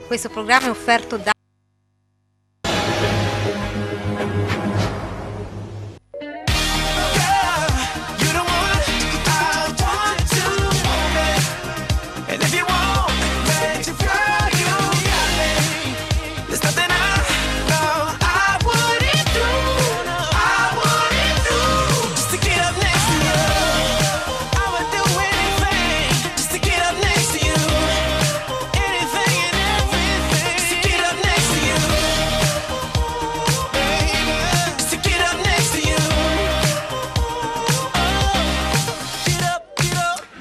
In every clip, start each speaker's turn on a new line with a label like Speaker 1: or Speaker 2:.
Speaker 1: Questo programma è offerto da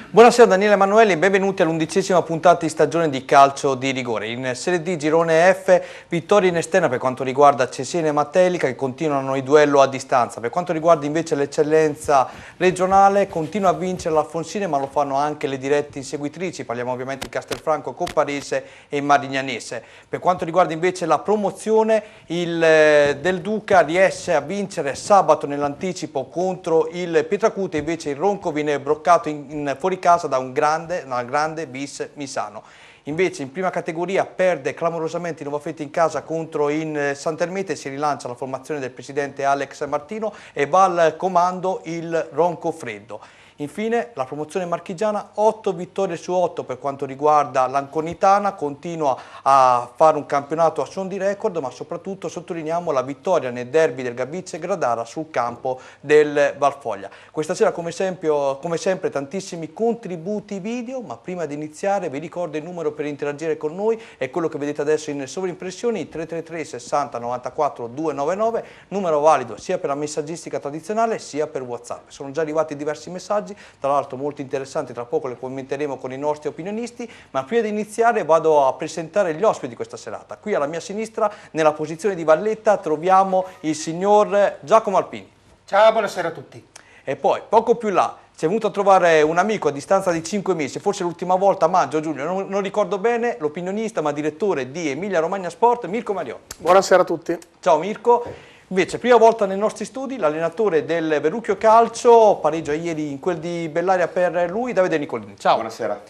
Speaker 2: Buonasera Daniele Emanueli e benvenuti all'11ª puntata di stagione di calcio di rigore. In Serie D girone F, vittoria in esterna per quanto riguarda Cesena e Matelica che continuano il duello a distanza. Per quanto riguarda invece l'eccellenza regionale, continua a vincere l'Alfonsine ma lo fanno anche le dirette inseguitrici, parliamo ovviamente di Castelfranco, Copparese e Marignanese. Per quanto riguarda invece la promozione, il Del Duca riesce a vincere sabato nell'anticipo contro il Pietracute, invece il Ronco viene bloccato in fuori casa da una grande bis Misano. Invece in prima categoria perde clamorosamente Nova Fete in casa contro in Sant'Ermete, si rilancia la formazione del presidente Alex Martino e va al comando il Ronco Freddo. Infine la promozione marchigiana, 8 vittorie su 8 per quanto riguarda l'Anconitana, continua a fare un campionato a suon di record, ma soprattutto sottolineiamo la vittoria nel derby del Gabizia e Gradara sul campo del Valfoglia. Questa sera come sempre tantissimi contributi video, ma prima di iniziare vi ricordo il numero per interagire con noi, è quello che vedete adesso in sovrimpressioni, 333 60 94 299, numero valido sia per la messaggistica tradizionale sia per WhatsApp. Sono già arrivati diversi messaggi, tra l'altro molto interessanti, tra poco le commenteremo con i nostri opinionisti, ma prima di iniziare vado a presentare gli ospiti di questa serata. Qui alla mia sinistra, nella posizione di valletta, troviamo il signor Giacomo Alpini.
Speaker 3: Ciao, buonasera a tutti.
Speaker 2: E poi, poco più là, si è venuto a trovare un amico a distanza di 5 mesi, forse l'ultima volta a maggio, giugno, non ricordo bene, l'opinionista ma direttore di Emilia Romagna Sport, Mirko Mariotti.
Speaker 4: Buonasera a tutti.
Speaker 2: Ciao Mirko. Invece, prima volta nei nostri studi, l'allenatore del Verrucchio Calcio, pareggia ieri in quel di Bellaria per lui, Davide Nicolini. Ciao.
Speaker 5: Buonasera.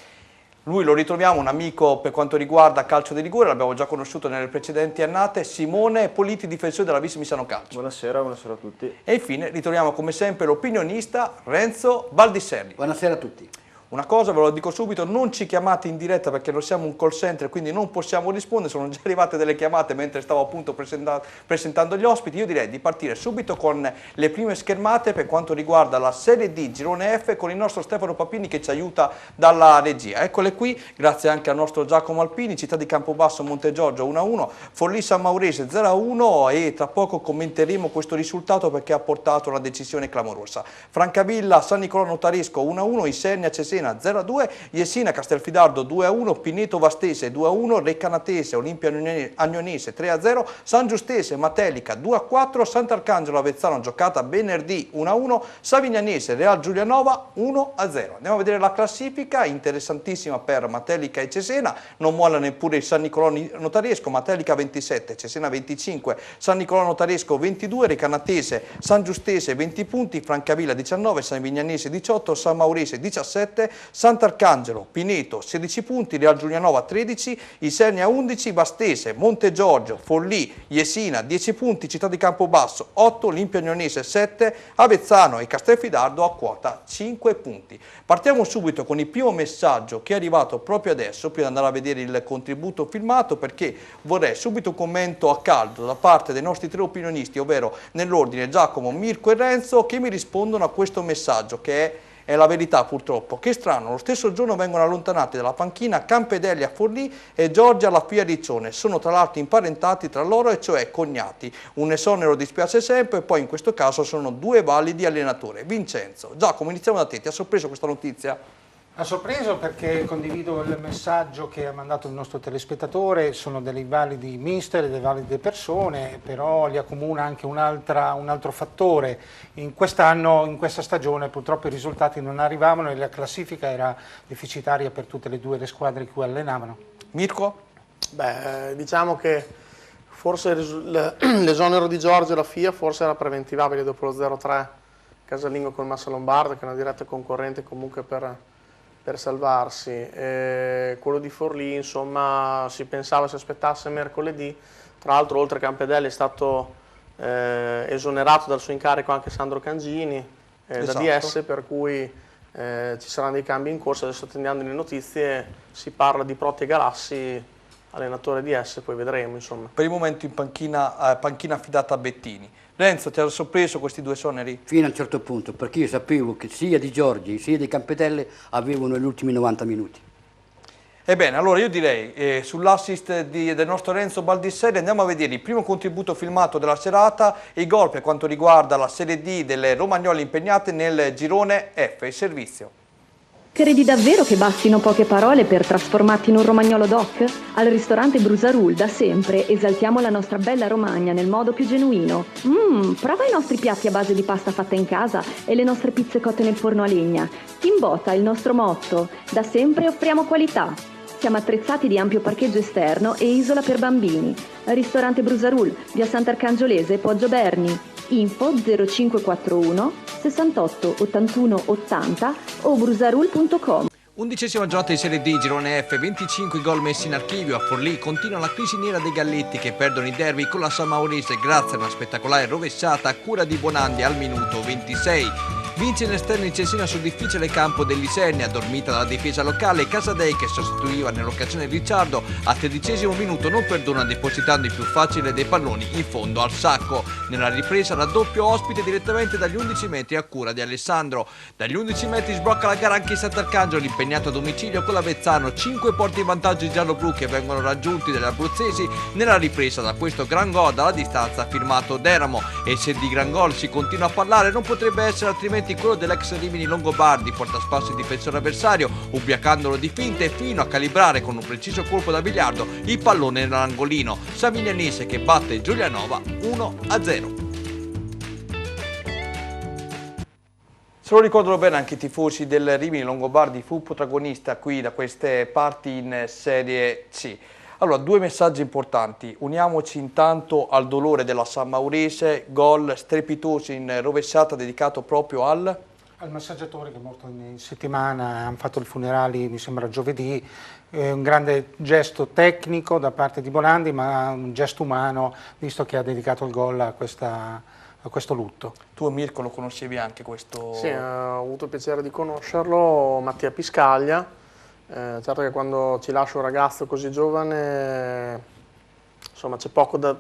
Speaker 2: Lui lo ritroviamo, un amico per quanto riguarda calcio di rigore, l'abbiamo già conosciuto nelle precedenti annate, Simone Politi, difensore della Vis Misano Calcio.
Speaker 5: Buonasera a tutti.
Speaker 2: E infine ritroviamo come sempre l'opinionista Renzo Baldisserri.
Speaker 6: Buonasera a tutti.
Speaker 2: Una cosa ve lo dico subito, non ci chiamate in diretta perché non siamo un call center, quindi non possiamo rispondere, sono già arrivate delle chiamate mentre stavo appunto presentando gli ospiti. Io direi di partire subito con le prime schermate per quanto riguarda la Serie D Girone F con il nostro Stefano Papini che ci aiuta dalla regia. Eccole qui, grazie anche al nostro Giacomo Alpini, Città di Campobasso Montegiorgio 1-1, Forlì San Maurese 0-1 e tra poco commenteremo questo risultato perché ha portato una decisione clamorosa. Francavilla San Nicolò Notaresco 1-1, Isernia Cesena 0-2, Jesina Castelfidardo 2-1, Pineto Vastese 2-1, Recanatese Olimpia Agnonese 3-0, San Giustese Matelica 2-4, Sant'Arcangelo Avezzano giocata venerdì 1-1, Savignanese Real Giulianova 1-0. Andiamo a vedere la classifica, interessantissima per Matelica e Cesena, non molla neppure il San Nicolò Notaresco, Matelica 27, Cesena 25, San Nicolò Notaresco 22, Recanatese San Giustese 20 punti, Francavilla 19, Savignanese 18, San Maurese 17, Sant'Arcangelo, Pineto 16 punti, Real Giulianova 13, Isernia 11, Vastese, Montegiorgio, Forlì, Jesina 10 punti, Città di Campobasso 8, Olimpia Agnonese 7, Avezzano e Castelfidardo a quota 5 punti. Partiamo subito con il primo messaggio che è arrivato proprio adesso, prima di andare a vedere il contributo filmato, perché vorrei subito un commento a caldo da parte dei nostri tre opinionisti, ovvero nell'ordine Giacomo, Mirko e Renzo, che mi rispondono a questo messaggio che è la verità purtroppo. Che strano, lo stesso giorno vengono allontanati dalla panchina Campedelli a Forlì e Giorgia alla Pia Riccione. Sono tra l'altro imparentati tra loro e cioè cognati. Un esonero dispiace sempre e poi in questo caso sono due validi allenatori. Vincenzo, Giacomo, iniziamo da te, ti ha sorpreso questa notizia?
Speaker 3: Ha sorpreso perché condivido il messaggio che ha mandato il nostro telespettatore, sono dei validi mister e delle valide persone, però li accomuna anche un altro fattore. In quest'anno, in questa stagione, purtroppo i risultati non arrivavano e la classifica era deficitaria per tutte e due le squadre che allenavano.
Speaker 2: Mirko?
Speaker 4: Beh, diciamo che forse l'esonero di Giorgio e la FIA forse era preventivabile dopo lo 0-3 casalingo col Massa Lombardo, che è una diretta concorrente comunque per per salvarsi. Quello di Forlì, insomma, si pensava si aspettasse mercoledì. Tra l'altro, oltre a Campedelli è stato esonerato dal suo incarico anche Sandro Cangini da DS, per cui ci saranno dei cambi in corso. Adesso attendiamo le notizie, si parla di Protti e Galassi, allenatore DS, poi vedremo, insomma.
Speaker 2: Per il momento in panchina affidata a Bettini. Renzo, ti ha sorpreso questi due soneri?
Speaker 1: Fino a un certo punto, perché io sapevo che sia Di Giorgi sia di Campedelli avevano gli ultimi 90 minuti.
Speaker 2: Ebbene, allora io direi, sull'assist del nostro Renzo Baldisseri andiamo a vedere il primo contributo filmato della serata e i gol per quanto riguarda la Serie D delle romagnole impegnate nel girone F, il servizio.
Speaker 5: Credi davvero che bastino poche parole per trasformarti in un romagnolo doc? Al ristorante Brusarul da sempre esaltiamo la nostra bella Romagna nel modo più genuino. Prova i nostri piatti a base di pasta fatta in casa e le nostre pizze cotte nel forno a legna. In botta il nostro motto: da sempre offriamo qualità. Siamo attrezzati di ampio parcheggio esterno e isola per bambini. Ristorante Brusarul, via Sant'Arcangiolese, Poggio Berni. Info 0541 68 81 80 o brusarul.com.
Speaker 2: 11ª giornata di Serie D, girone F, 25 gol messi in archivio. A Forlì continua la crisi nera dei Galletti che perdono i derby con la San Maurese grazie a una spettacolare rovesciata a cura di Bonandi al minuto 26. Vince in esterno in Cesena sul difficile campo dell'Isernia, dormita dalla difesa locale. Casadei, che sostituiva nell'occasione Ricciardo, a 13° minuto non perdona depositando il più facile dei palloni in fondo al sacco. Nella ripresa raddoppio ospite direttamente dagli 11 metri a cura di Alessandro. Dagli 11 metri sblocca la gara anche Sant'Arcangelo, impegnato a domicilio con l'Avezzano. 5 porti in vantaggio i gialloblu che vengono raggiunti dagli abruzzesi nella ripresa da questo gran gol dalla distanza firmato Deramo. E se di gran gol si continua a parlare non potrebbe essere altrimenti quello dell'ex Rimini Longobardi, porta a spasso il difensore avversario, ubriacandolo di finte fino a calibrare con un preciso colpo da biliardo il pallone nell'angolino. Savignanese che batte Giulianova 1-0. Se lo ricordano bene anche i tifosi del Rimini, Longobardi fu protagonista qui da queste parti in Serie C. Allora, due messaggi importanti. Uniamoci intanto al dolore della San Maurese, gol strepitoso in rovesciata dedicato proprio al
Speaker 3: massaggiatore che è morto in settimana. Hanno fatto i funerali, mi sembra giovedì. Un grande gesto tecnico da parte di Bonandi, ma un gesto umano, visto che ha dedicato il gol a questo lutto.
Speaker 2: Tu, Mirko, lo conoscevi anche questo?
Speaker 4: Sì, ho avuto il piacere di conoscerlo, Mattia Piscaglia. Certo che quando ci lascia un ragazzo così giovane, insomma, c'è poco da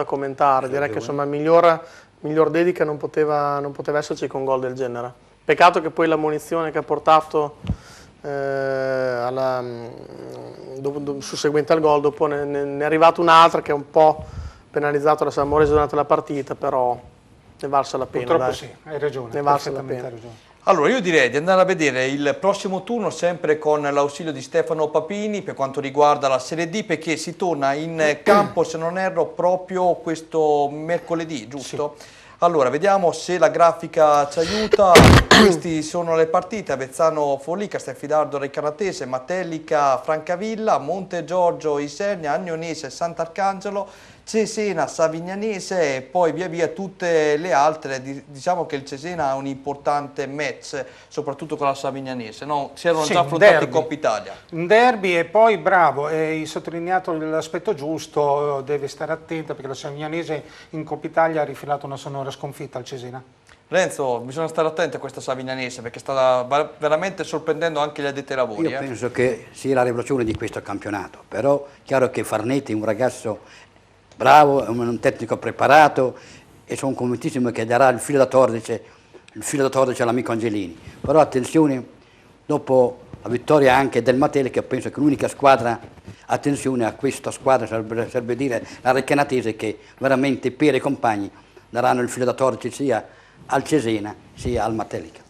Speaker 4: commentare. Direi che insomma miglior dedica non poteva esserci con un gol del genere. Peccato che poi la munizione che ha portato susseguente al gol, dopo ne è arrivata un'altra che è un po' penalizzato la San Maurese durante la partita, però ne valsa la pena.
Speaker 3: Purtroppo
Speaker 4: dai.
Speaker 3: sì, hai ragione,
Speaker 4: Ne valsa la
Speaker 3: perfettamente
Speaker 4: pena.
Speaker 3: hai ragione.
Speaker 2: Allora, io direi di andare a vedere il prossimo turno sempre con l'ausilio di Stefano Papini per quanto riguarda la Serie D, perché si torna in campo, se non erro, proprio questo mercoledì, giusto? Sì. Allora, vediamo se la grafica ci aiuta. Queste sono le partite: Avezzano Forlì, Castelfidardo Recanatese, Matelica Francavilla, Monte Giorgio Isernia, Agnonese Sant'Arcangelo, Cesena Savignanese e poi via via tutte le altre. Diciamo che il Cesena ha un importante match, soprattutto con la Savignanese, no? Si erano già affrontati in Coppa Italia.
Speaker 3: Un derby, e poi bravo, hai sottolineato l'aspetto giusto, deve stare attenta perché la Savignanese in Coppa Italia ha rifilato una sonora sconfitta al Cesena.
Speaker 2: Renzo, bisogna stare attenti a questa Savignanese perché sta veramente sorprendendo anche gli addetti ai lavori.
Speaker 1: Io penso che sia la rivoluzione di questo campionato, però chiaro che Farnetti è un ragazzo bravo, è un tecnico preparato e sono convintissimo che darà il filo da tordice all'amico Angelini. Però attenzione, dopo la vittoria anche del Matelica, penso che l'unica squadra, attenzione a questa squadra, sarebbe dire la Recanatese, che veramente per i compagni daranno il filo da tordice sia al Cesena sia al Matelica.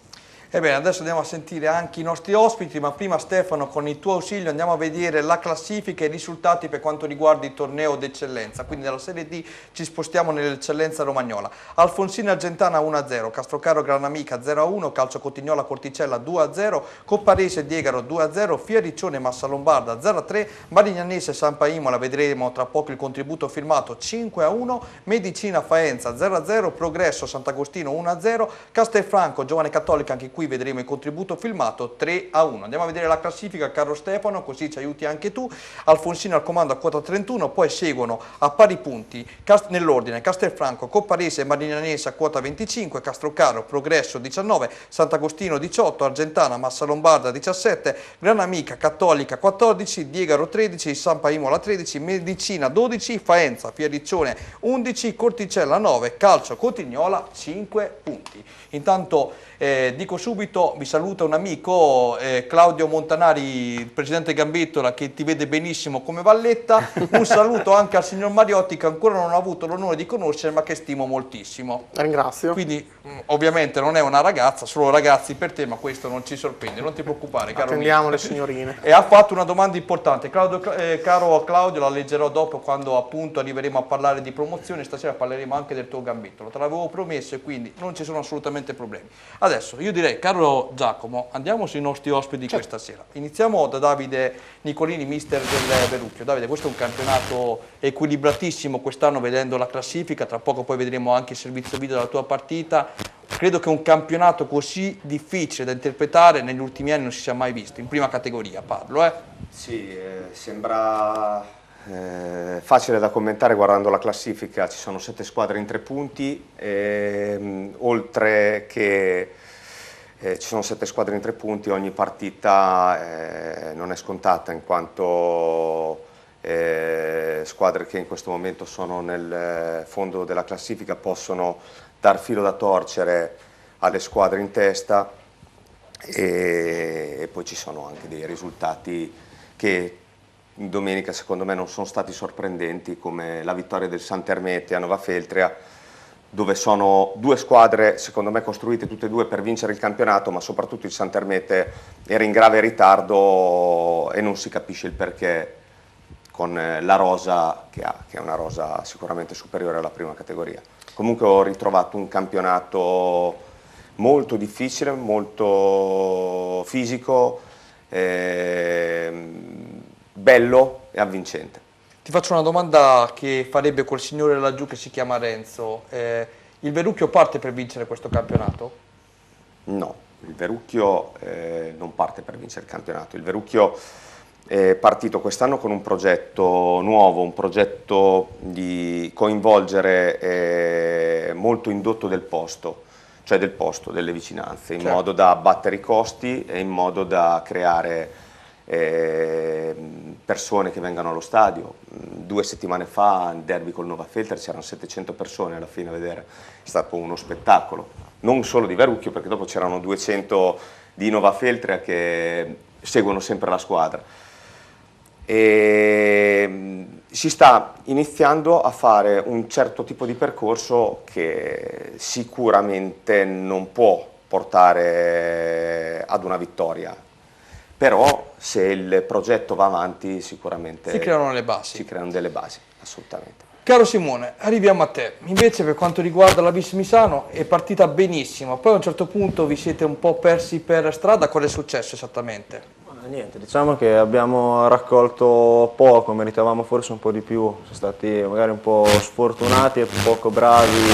Speaker 2: Ebbene, adesso andiamo a sentire anche i nostri ospiti, ma prima Stefano, con il tuo ausilio andiamo a vedere la classifica e i risultati per quanto riguarda il torneo d'eccellenza. Quindi dalla Serie D ci spostiamo nell'eccellenza romagnola. Alfonsina Argentana 1-0, Castrocaro Granamica 0-1, Calcio Cotignola Corticella 2-0, Copparese Diegaro 2-0, Fioriccione Massa Lombarda 0-3, Marignanese Sampa Imola, vedremo tra poco il contributo firmato, 5-1, Medicina Faenza 0-0, Progresso Sant'Agostino 1-0, Castelfranco Giovane Cattolica anche qui vedremo il contributo filmato 3-1. Andiamo a vedere la classifica, caro Stefano, così ci aiuti anche tu. Alfonsino al comando a quota 31, poi seguono a pari punti nell'ordine Castelfranco, Copparese e Marignanese a quota 25, Castrocaro, Progresso 19, Sant'Agostino 18, Argentana, Massa Lombarda 17, Granamica, Cattolica 14, Diegaro 13, Sampa Imola 13, Medicina 12, Faenza, Fioriccione 11, Corticella 9, Calcio Cotignola 5 punti. Intanto dico subito, vi saluta un amico, Claudio Montanari, il presidente Gambettola, che ti vede benissimo come Valletta. Un saluto anche al signor Mariotti, che ancora non ho avuto l'onore di conoscere ma che stimo moltissimo.
Speaker 4: Ringrazio.
Speaker 2: Quindi ovviamente non è una ragazza, solo ragazzi per te, ma questo non ci sorprende, non ti preoccupare, caro
Speaker 4: Attendiamo
Speaker 2: mio.
Speaker 4: le signorine.
Speaker 2: E ha fatto una domanda importante, caro Claudio, la leggerò dopo quando appunto arriveremo a parlare di promozione. Stasera parleremo anche del tuo Gambettolo, te l'avevo promesso e quindi non ci sono assolutamente problemi. Adesso io direi, caro Giacomo, andiamo sui nostri ospiti di questa sera. Iniziamo da Davide Nicolini, mister del Verrucchio. Davide, questo è un campionato equilibratissimo quest'anno, vedendo la classifica, tra poco poi vedremo anche il servizio video della tua partita. Credo che un campionato così difficile da interpretare negli ultimi anni non si sia mai visto, in prima categoria parlo.
Speaker 6: Sì, sembra facile da commentare guardando la classifica. Ci sono 7 squadre in 3 punti, oltre che ci sono 7 squadre in 3 punti, ogni partita non è scontata, in quanto squadre che in questo momento sono nel fondo della classifica possono dar filo da torcere alle squadre in testa, e poi ci sono anche dei risultati che domenica secondo me non sono stati sorprendenti, come la vittoria del Santermete a Novafeltria, dove sono 2 squadre secondo me costruite tutte e 2 per vincere il campionato, ma soprattutto il Santermete era in grave ritardo e non si capisce il perché, con la rosa che ha, che è una rosa sicuramente superiore alla prima categoria. Comunque ho ritrovato un campionato molto difficile, molto fisico, bello e avvincente.
Speaker 2: Ti faccio una domanda che farebbe quel signore laggiù che si chiama Renzo. Il Verrucchio parte per vincere questo campionato?
Speaker 6: No, il Verrucchio non parte per vincere il campionato. Il Verrucchio è partito quest'anno con un progetto nuovo, un progetto di coinvolgere molto indotto del posto, cioè del posto, delle vicinanze, in modo da abbattere i costi e in modo da creare persone che vengano allo stadio. 2 settimane fa in derby col Novafeltria c'erano 700 persone alla fine a vedere, è stato uno spettacolo, non solo di Verrucchio, perché dopo c'erano 200 di Novafeltria che seguono sempre la squadra. E si sta iniziando a fare un certo tipo di percorso che sicuramente non può portare ad una vittoria, però se il progetto va avanti sicuramente
Speaker 2: si creano le basi.
Speaker 6: Si creano delle basi, assolutamente.
Speaker 2: Caro Simone, arriviamo a te. Invece per quanto riguarda la Vis Misano è partita benissimo, poi a un certo punto vi siete un po' persi per strada. Cosa è successo esattamente?
Speaker 7: Niente, diciamo che abbiamo raccolto poco, meritavamo forse un po' di più, siamo stati magari un po' sfortunati e poco bravi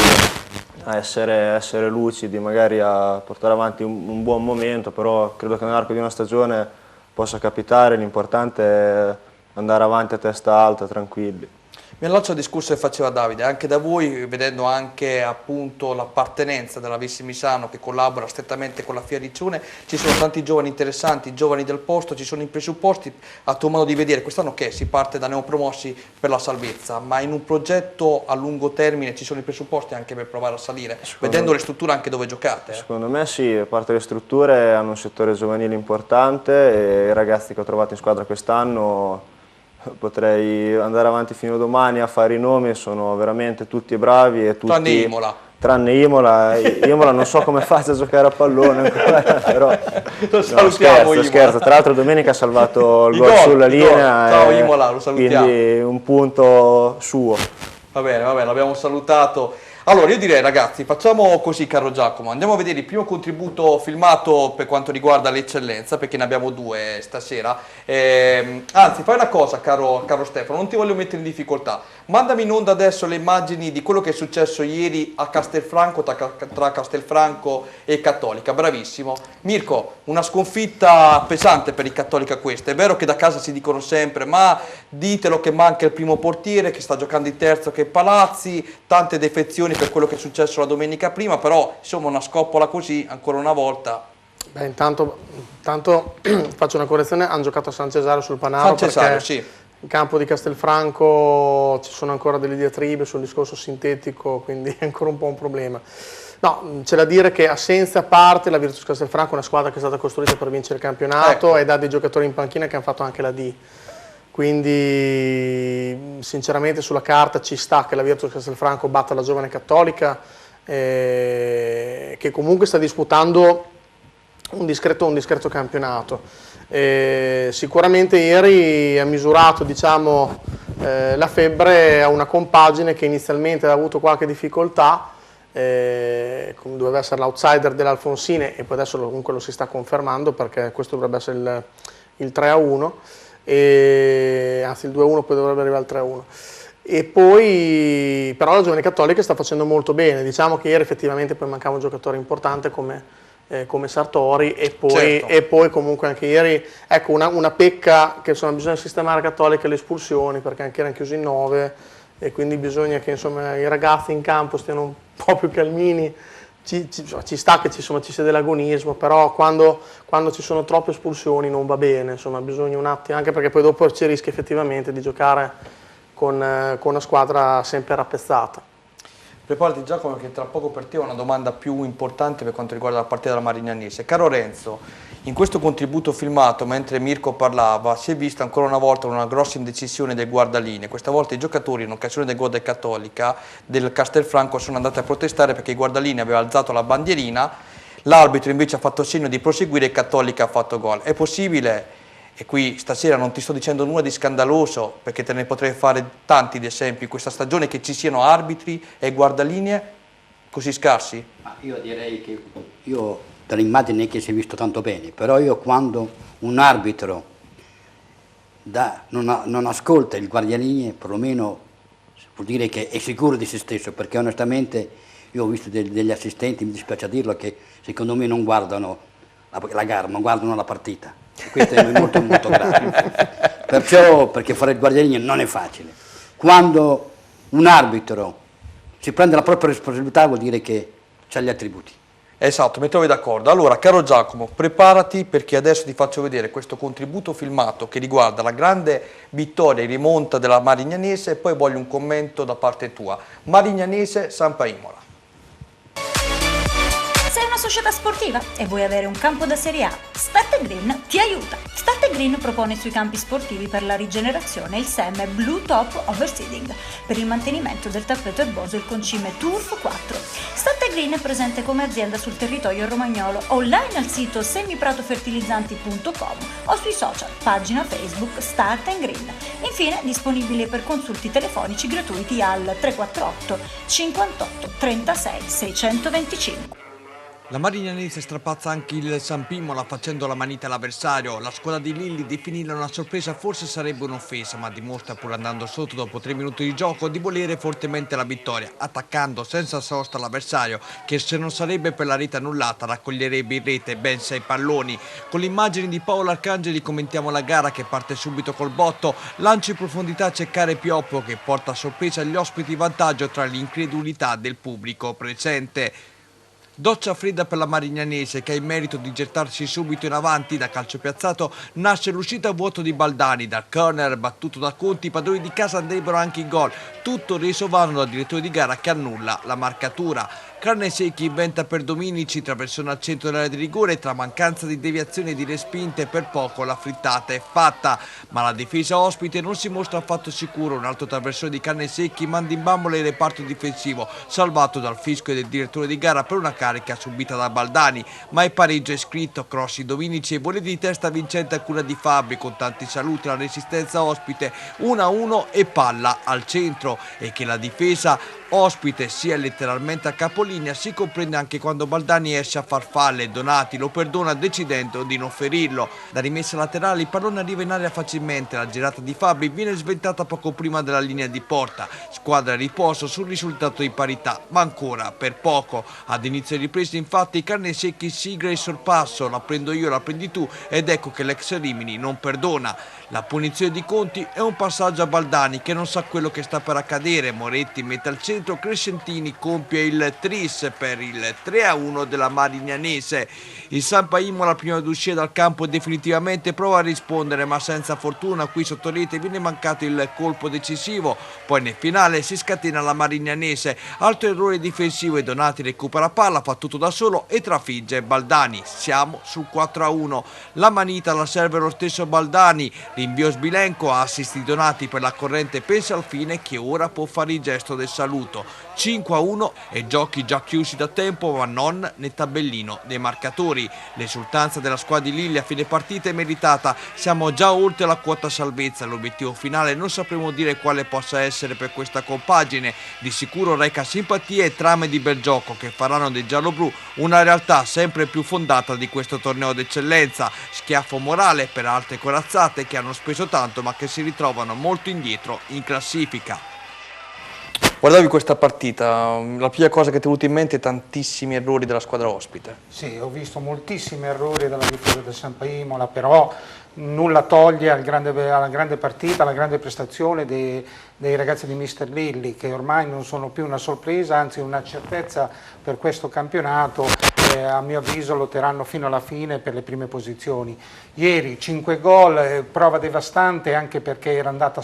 Speaker 7: a essere lucidi, magari a portare avanti un buon momento, però credo che nell'arco di una stagione possa capitare, l'importante è andare avanti a testa alta, tranquilli.
Speaker 2: Mi allaccio al discorso che faceva Davide, anche da voi, vedendo anche appunto l'appartenenza della Vis Misano che collabora strettamente con la Fioriccione, ci sono tanti giovani interessanti, giovani del posto, ci sono i presupposti, a tuo modo di vedere, quest'anno che si parte da neopromossi per la salvezza, ma in un progetto a lungo termine ci sono i presupposti anche per provare a salire, vedendo le strutture anche dove giocate?
Speaker 7: Secondo me sì, a parte le strutture hanno un settore giovanile importante e i ragazzi che ho trovato in squadra quest'anno potrei andare avanti fino a domani a fare i nomi, sono veramente tutti bravi e tutti...
Speaker 2: Tranne Imola.
Speaker 7: Tranne Imola, Imola non so come faccia a giocare a pallone ancora, però
Speaker 2: lo salutiamo,
Speaker 7: scherzo, tra l'altro domenica ha salvato il gol sulla linea,
Speaker 2: ciao Imola, lo salutiamo.
Speaker 7: Quindi un punto suo.
Speaker 2: Va bene, l'abbiamo salutato. Allora io direi ragazzi, facciamo così caro Giacomo, andiamo a vedere il primo contributo filmato per quanto riguarda l'eccellenza, perché ne abbiamo due stasera. Anzi, fai una cosa caro Stefano, non ti voglio mettere in difficoltà, mandami in onda adesso le immagini di quello che è successo ieri a Castelfranco, tra Castelfranco e Cattolica. Bravissimo. Mirko, una sconfitta pesante per il Cattolica questa, è vero che da casa si dicono sempre, ma ditelo che manca il primo portiere, che sta giocando in terzo che è Palazzi, tante defezioni per quello che è successo la domenica prima, però insomma una scoppola così ancora una volta.
Speaker 4: Beh, intanto faccio una correzione, hanno giocato a San Cesario sul Panaro perché
Speaker 2: sì.
Speaker 4: in campo di Castelfranco ci sono ancora delle diatribe sul discorso sintetico, quindi è ancora un po' un problema. No, c'è da dire che assenza a parte la Virtus Castelfranco è una squadra che è stata costruita per vincere il campionato ed ha dei giocatori in panchina che hanno fatto anche la D. Quindi sinceramente sulla carta ci sta che la Virtus Castelfranco batta la Giovane Cattolica, che comunque sta disputando un discreto campionato. Sicuramente ieri ha misurato, diciamo, la febbre a una compagine che inizialmente aveva avuto qualche difficoltà, doveva essere l'outsider dell'Alfonsine e poi adesso comunque lo si sta confermando perché questo dovrebbe essere il 3-1. Anzi il 2-1 poi dovrebbe arrivare al 3-1 e poi però la Giovane Cattolica sta facendo molto bene, diciamo che ieri effettivamente poi mancava un giocatore importante come Sartori e poi comunque anche ieri ecco una pecca che insomma bisogna sistemare a Cattolica le espulsioni perché anche erano chiusi in 9 e quindi bisogna che insomma i ragazzi in campo stiano un po' più calmini. Ci sta che ci sia dell'agonismo, però quando ci sono troppe espulsioni non va bene, insomma bisogna un attimo, anche perché poi dopo ci rischia effettivamente di giocare con una squadra sempre rappezzata.
Speaker 2: Preparati Giacomo che tra poco per te ho una domanda più importante per quanto riguarda la partita della Marignanese. Caro Renzo, in questo contributo filmato, mentre Mirko parlava, si è vista ancora una volta una grossa indecisione del guardalinee. Questa volta i giocatori in occasione del gol del Cattolica del Castelfranco sono andati a protestare perché il guardalinee aveva alzato la bandierina, l'arbitro invece ha fatto segno di proseguire e il Cattolica ha fatto gol. È possibile? E qui stasera non ti sto dicendo nulla di scandaloso, perché te ne potrei fare tanti di esempi in questa stagione, che ci siano arbitri e guardalinee così scarsi?
Speaker 1: Ma io direi che dall'immagine non è che si è visto tanto bene, però io quando un arbitro non ascolta il guardalinee, perlomeno vuol dire che è sicuro di se stesso, perché onestamente io ho visto degli assistenti, mi dispiace a dirlo, che secondo me non guardano la gara, ma guardano la partita. Questo è molto molto grave, perciò perché fare il guardalinee non è facile. Quando un arbitro si prende la propria responsabilità vuol dire che ha gli attributi.
Speaker 2: Esatto, mi trovi d'accordo. Allora, caro Giacomo, preparati perché adesso ti faccio vedere questo contributo filmato che riguarda la grande vittoria in rimonta della Marignanese e poi voglio un commento da parte tua. Marignanese, Sampa Imola.
Speaker 8: Sei una società sportiva e vuoi avere un campo da Serie A? Start Green ti aiuta. Start Green propone sui campi sportivi per la rigenerazione il seme Blue Top Overseeding per il mantenimento del tappeto erboso e il concime Turf 4. Start Green è presente come azienda sul territorio romagnolo, online al sito semiprattofertilizzanti.com o sui social, pagina Facebook Start Green. Infine disponibile per consulti telefonici gratuiti al 348 58 36 625.
Speaker 2: La Marignanese strapazza anche il Sampimola facendo la manita all'avversario. La squadra di Lilli definirla una sorpresa forse sarebbe un'offesa, ma dimostra pur andando sotto dopo 3 minuti di gioco di volere fortemente la vittoria, attaccando senza sosta l'avversario che se non sarebbe per la rete annullata raccoglierebbe in rete ben 6 palloni. Con le immagini di Paolo Arcangeli commentiamo la gara che parte subito col botto, lancio in profondità a cercare Pioppo che porta a sorpresa agli ospiti vantaggio tra l'incredulità del pubblico presente. Doccia fredda per la Marignanese che ha il merito di gettarsi subito in avanti. Da calcio piazzato nasce l'uscita a vuoto di Baldani, dal corner battuto da Conti, i padroni di casa andrebbero anche in gol, tutto reso vano dal direttore di gara che annulla la marcatura. Carnesecchi inventa per Dominici, traversone al centro dell'area di rigore, tra mancanza di deviazioni e di respinte per poco la frittata è fatta, ma la difesa ospite non si mostra affatto sicuro. Un altro traversone di Carnesecchi manda in bambola il reparto difensivo, salvato dal fischio del direttore di gara per una carica subita da Baldani, ma il pareggio è scritto. Crossi Dominici e voli di testa vincente a cura di Fabri, con tanti saluti alla resistenza ospite, 1-1 e palla al centro, e che la difesa Ospite sia letteralmente a capolinea, si comprende anche quando Baldani esce a farfalle, Donati lo perdona decidendo di non ferirlo. Da rimessa laterale il pallone arriva in area facilmente, la girata di Fabbri viene sventata poco prima della linea di porta, squadra a riposo sul risultato di parità, ma ancora per poco. Ad inizio ripresa infatti Carnesecchi sigla il sorpasso, la prendo io, la prendi tu, ed ecco che l'ex Rimini non perdona. La punizione di Conti è un passaggio a Baldani che non sa quello che sta per accadere, Moretti mette al centro, Crescentini compie il tris per il 3-1 della Marignanese. Il Sampa Imola prima di uscire dal campo definitivamente prova a rispondere, ma senza fortuna. Qui sotto rete viene mancato il colpo decisivo, poi nel finale si scatena la Marignanese, altro errore difensivo e Donati recupera palla, fa tutto da solo e trafigge Baldani. Siamo sul 4-1, la manita la serve lo stesso Baldani, rinvio sbilenco, assist di Donati per la corrente, pensa al fine che ora può fare il gesto del saluto. 5-1 e giochi già chiusi da tempo, ma non nel tabellino dei marcatori. L'esultanza della squadra di Lille a fine partita è meritata, siamo già oltre la quota salvezza, l'obiettivo finale non sapremo dire quale possa essere per questa compagine, di sicuro reca simpatie e trame di bel gioco che faranno dei gialloblu una realtà sempre più fondata di questo torneo d'eccellenza. Schiaffo morale per altre corazzate che hanno speso tanto ma che si ritrovano molto indietro in classifica. Guardavi questa partita, la prima cosa che ti è venuta in mente è tantissimi errori della squadra ospite.
Speaker 3: Sì, ho visto moltissimi errori dalla vittoria del Sampa Imola, però nulla toglie alla grande partita, alla grande prestazione dei ragazzi di Mister Lilli, che ormai non sono più una sorpresa, anzi una certezza per questo campionato. A mio avviso lotteranno fino alla fine per le prime posizioni. Ieri 5 gol, prova devastante anche perché era andata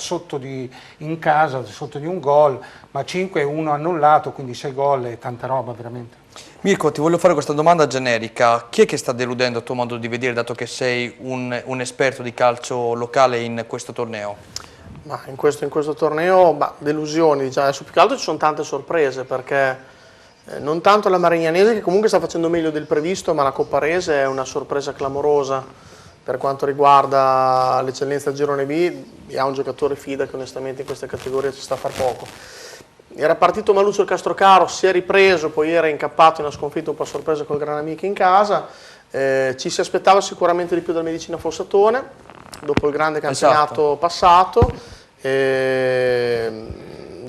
Speaker 3: in casa, sotto di un gol, ma 5 e 1 annullato, quindi 6 gol e tanta roba veramente.
Speaker 2: Mirko, ti voglio fare questa domanda generica. Chi è che sta deludendo a tuo modo di vedere, dato che sei un esperto di calcio locale in questo torneo?
Speaker 4: Ma in questo torneo, delusioni, diciamo. Adesso più che altro ci sono tante sorprese, perché non tanto la Marignanese, che comunque sta facendo meglio del previsto, ma la Copparese è una sorpresa clamorosa per quanto riguarda l'eccellenza Girone B. E ha un giocatore fida che onestamente in queste categorie ci sta a far poco. Era partito Maluccio il Castrocaro, si è ripreso, poi era incappato in una sconfitta un po' sorpresa col Gran Amica in casa. Ci si aspettava sicuramente di più dal Medicina Fossatone dopo il grande campionato passato.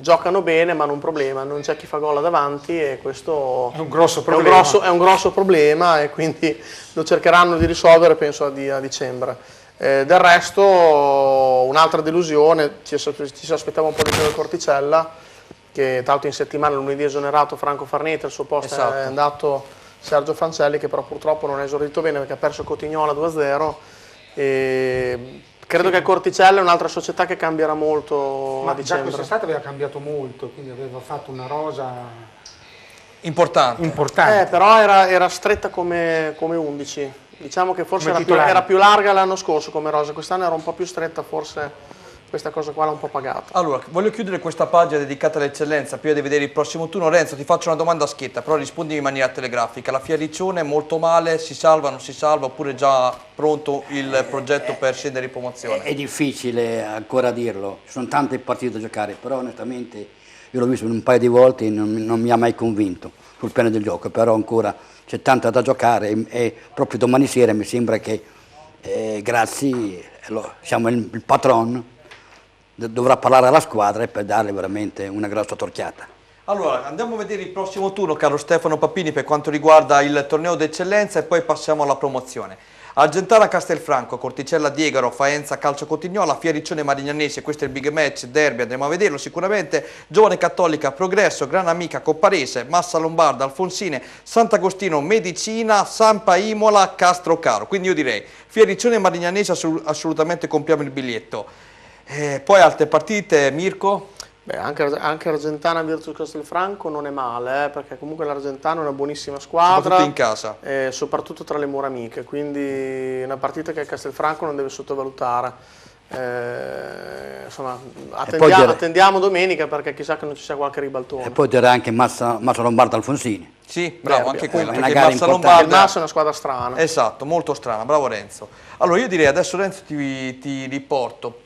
Speaker 4: Giocano bene, ma non un problema, non c'è chi fa gol davanti e questo
Speaker 3: è un grosso problema.
Speaker 4: È un grosso problema e quindi lo cercheranno di risolvere, penso, a dicembre. Del resto, un'altra delusione, ci si aspettava un po' di più del Corticella, che tra l'altro in settimana lunedì è esonerato Franco Farneta, al suo posto è andato Sergio Francelli, che però purtroppo non è esordito bene perché ha perso Cotignola 2-0. Credo che Corticella è un'altra società che cambierà molto a dicembre.
Speaker 3: Già quest'estate aveva cambiato molto, quindi aveva fatto una rosa
Speaker 2: importante.
Speaker 4: Però era stretta come 11. Diciamo che forse era più larga l'anno scorso come rosa, quest'anno era un po' più stretta, forse questa cosa qua l'ha un po' pagata.
Speaker 2: Allora, voglio chiudere questa pagina dedicata all'eccellenza prima di vedere il prossimo turno. Renzo, ti faccio una domanda schietta, però rispondi in maniera telegrafica. La Fiariccione molto male, si salva, non si salva, oppure già pronto il progetto per scendere in promozione?
Speaker 1: È difficile ancora dirlo, ci sono tante partite da giocare, però onestamente io l'ho visto un paio di volte e non mi ha mai convinto sul piano del gioco, però ancora c'è tanto da giocare e proprio domani sera mi sembra che Grazzi, siamo il patron, dovrà parlare alla squadra per darle veramente una grossa torchiata.
Speaker 2: Allora, andiamo a vedere il prossimo turno, caro Stefano Papini, per quanto riguarda il torneo d'eccellenza e poi passiamo alla promozione. Argentana Castelfranco, Corticella Diegaro, Faenza Calcio Cotignola, Fiariccione Marignanese, questo è il big match, derby, andremo a vederlo sicuramente. Giovane Cattolica, Progresso, Gran Amica, Copparese, Massa Lombarda, Alfonsine, Sant'Agostino, Medicina, Sampa Imola, Castrocaro. Quindi io direi Fiariccione Marignanese assolutamente compriamo il biglietto. Poi altre partite, Mirko?
Speaker 4: Anche Argentana Virtus Castelfranco non è male, perché comunque l'Argentana è una buonissima squadra.
Speaker 2: Soprattutto in casa.
Speaker 4: Soprattutto tra le mura amiche, quindi una partita che Castelfranco non deve sottovalutare. Insomma, attendiamo domenica, perché chissà che non ci sia qualche ribaltone.
Speaker 1: E poi dirà anche Massa Lombarda Alfonsini.
Speaker 2: Sì, bravo, anche quella,
Speaker 1: una
Speaker 2: perché
Speaker 1: gara
Speaker 2: Massa
Speaker 1: importante.
Speaker 2: Lombarda...
Speaker 4: Il Massa è una squadra strana.
Speaker 2: Esatto, molto strana, bravo Renzo. Allora io direi adesso Renzo ti riporto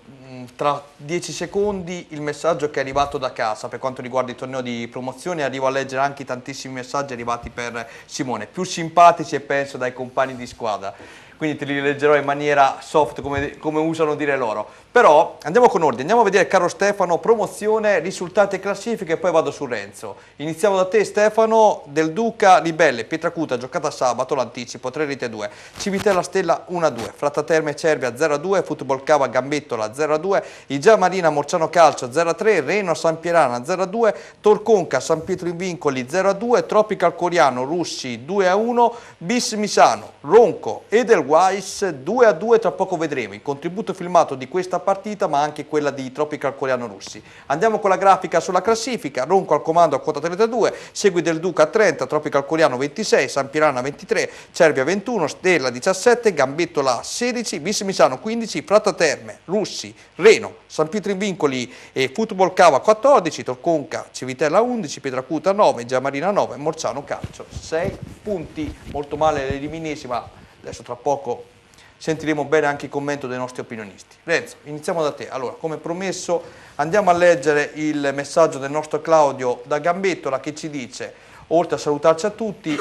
Speaker 2: tra 10 secondi il messaggio che è arrivato da casa per quanto riguarda il torneo di promozione. Arrivo a leggere anche tantissimi messaggi arrivati per Simone, più simpatici e penso dai compagni di squadra, quindi te li leggerò in maniera soft come usano dire loro. Però andiamo con ordine, andiamo a vedere, caro Stefano, promozione, risultati e classifiche e poi vado su Renzo. Iniziamo da te, Stefano. Del Duca, Ribelle, Pietracuta, giocata sabato, l'anticipo, 3-2. Civitella Stella 1-2, Frattaterme Cervia 0-2, Football Cava Gambettola 0-2, Igia Marina Morciano Calcio 0-3, Reno San Pierana 0-2, Torconca San Pietro in Vincoli 0-2, Tropical Coriano Russi 2-1, Bis Misano, Ronco, Edelweiss 2-2, tra poco vedremo il contributo filmato di questa partita ma anche quella di Tropical Coriano Russi. Andiamo con la grafica sulla classifica. Ronco al comando a quota 32, segui Del Duca a 30, Tropical Coriano 26, San Pirana 23, Cervia 21, Stella 17, Gambettola 16, Bis Misano 15, Frattaterme, Russi, Reno, San Pietro in Vincoli e Football Cava 14, Torconca, Civitella 11, Pietracuta 9, Giamarina 9, Morciano Calcio 6 punti. Molto male le Riminesi, ma adesso tra poco sentiremo bene anche il commento dei nostri opinionisti. Renzo, iniziamo da te. Allora, come promesso, andiamo a leggere il messaggio del nostro Claudio da Gambettola che ci dice, oltre a salutarci a tutti,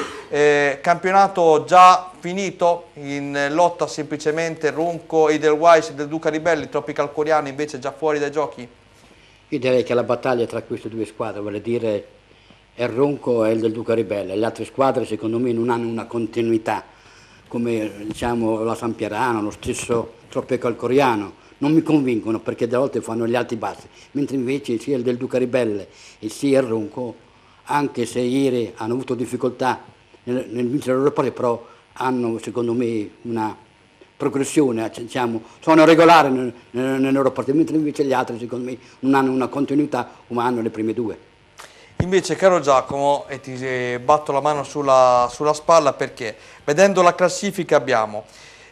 Speaker 2: campionato già finito, in lotta semplicemente Ronco, Edelweiss, Del Duca Ribelli, Tropical Coriano invece già fuori dai giochi?
Speaker 1: Io direi che la battaglia tra queste due squadre, vuol dire il Ronco e il Del Duca Ribelle. Le altre squadre secondo me non hanno una continuità, come diciamo la San Pierano, lo stesso Tropical Coriano, non mi convincono perché a volte fanno gli alti bassi, mentre invece sia il Del Duca Ribelle e sia il Ronco, anche se ieri hanno avuto difficoltà nel vincere l'Europa, però hanno secondo me una progressione, diciamo, sono regolari nell'Europa, mentre invece gli altri secondo me non hanno una continuità come hanno le prime due.
Speaker 2: Invece, caro Giacomo, e ti batto la mano sulla spalla perché vedendo la classifica abbiamo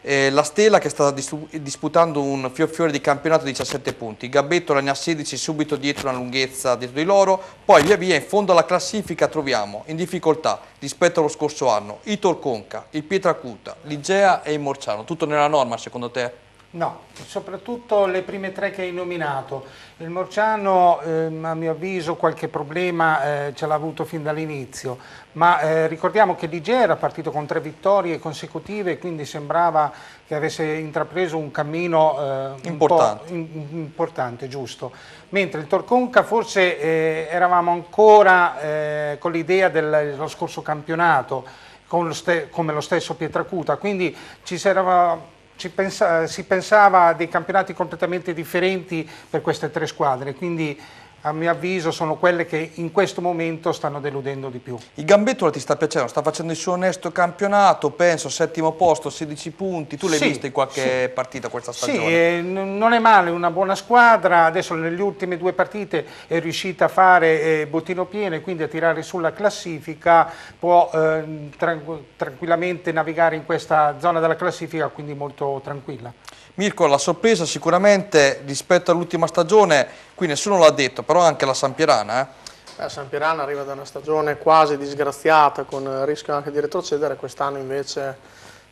Speaker 2: la Stella che sta disputando un fiore di campionato di 17 punti, Gambettola ne ha 16 subito dietro una lunghezza dietro di loro, poi via via in fondo alla classifica troviamo in difficoltà rispetto allo scorso anno il Torconca, il Pietracuta, l'Igea e il Morciano. Tutto nella norma secondo te?
Speaker 3: No, soprattutto le prime tre che hai nominato. Il Morciano a mio avviso qualche problema ce l'ha avuto fin dall'inizio, ma ricordiamo che l'Igea era partito con 3 vittorie consecutive, quindi sembrava che avesse intrapreso un cammino importante, giusto. Mentre il Torconca forse eravamo ancora con l'idea dello scorso campionato, come lo stesso Pietracuta, quindi si pensava a dei campionati completamente differenti per queste 3 squadre, quindi a mio avviso sono quelle che in questo momento stanno deludendo di più.
Speaker 2: Il Gambettola ti sta piacendo? Sta facendo il suo onesto campionato, penso 7° posto, 16 punti, tu l'hai vista in qualche partita questa stagione?
Speaker 3: Sì, non è male, una buona squadra, adesso nelle ultime 2 partite è riuscita a fare bottino pieno e quindi a tirare sulla classifica, può tranquillamente navigare in questa zona della classifica, quindi molto tranquilla.
Speaker 2: Mirko, la sorpresa sicuramente rispetto all'ultima stagione, qui nessuno l'ha detto, però anche la San Pierana.
Speaker 4: La San Pierana arriva da una stagione quasi disgraziata, con il rischio anche di retrocedere, quest'anno invece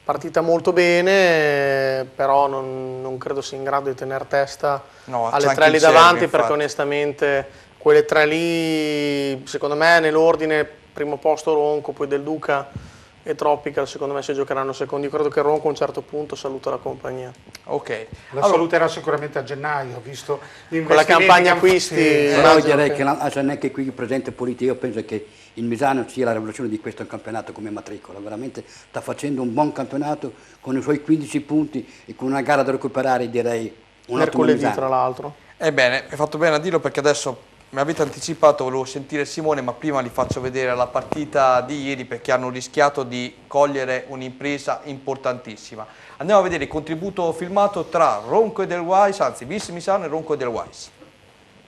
Speaker 4: partita molto bene, però non credo sia in grado di tenere testa alle 3 lì davanti, perché onestamente quelle 3 lì, secondo me nell'ordine, primo posto Ronco, poi Del Duca e Tropical, secondo me si giocheranno secondi. Io credo che Ronco a un certo punto saluta la compagnia.
Speaker 2: Ok.
Speaker 3: La saluterà sicuramente a gennaio, visto
Speaker 4: con la campagna acquisti.
Speaker 1: Però direi che non è che qui presente Politi, io penso che il Misano sia la rivoluzione di questo campionato come matricola, veramente sta facendo un buon campionato con i suoi 15 punti e con una gara da recuperare, direi un
Speaker 4: mercoledì tra l'altro.
Speaker 2: Ebbene, hai fatto bene a dirlo perché adesso mi avete anticipato, volevo sentire Simone, ma prima li faccio vedere la partita di ieri perché hanno rischiato di cogliere un'impresa importantissima. Andiamo a vedere il contributo filmato tra Ronco Edelweiss, anzi Bis Misano e Ronco Edelweiss.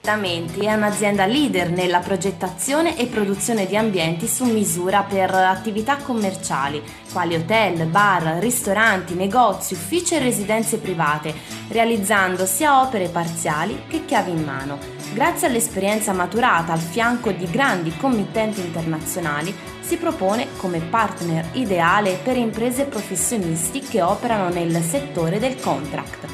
Speaker 9: È un'azienda leader nella progettazione e produzione di ambienti su misura per attività commerciali, quali hotel, bar, ristoranti, negozi, uffici e residenze private, realizzando sia opere parziali che chiavi in mano. Grazie all'esperienza maturata al fianco di grandi committenti internazionali, si propone come partner ideale per imprese e professionisti che operano nel settore del contract.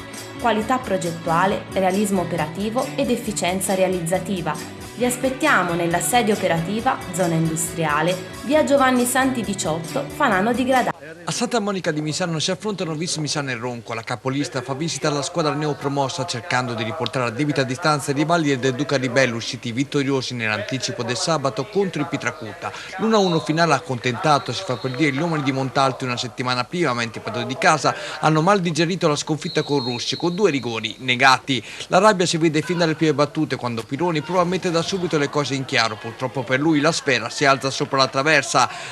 Speaker 9: qualità progettuale, realismo operativo ed efficienza realizzativa. Vi aspettiamo nella sede operativa, zona industriale, via Giovanni Santi 18, Fanano di Gradano.
Speaker 2: A Santa Monica di Misano si affrontano Vis Misano e Ronco. La capolista fa visita alla squadra neopromossa cercando di riportare a debita distanza i rivali del Duca di Bellu usciti vittoriosi nell'anticipo del sabato contro il Pietracuta. L'1-1 finale ha accontentato, si fa per dire, gli uomini di Montalti una settimana prima, mentre i padroni di casa hanno mal digerito la sconfitta con Russi con 2 rigori negati. La rabbia si vede fin dalle prime battute quando Pironi prova a mettere da subito le cose in chiaro. Purtroppo per lui la sfera si alza sopra la traversa.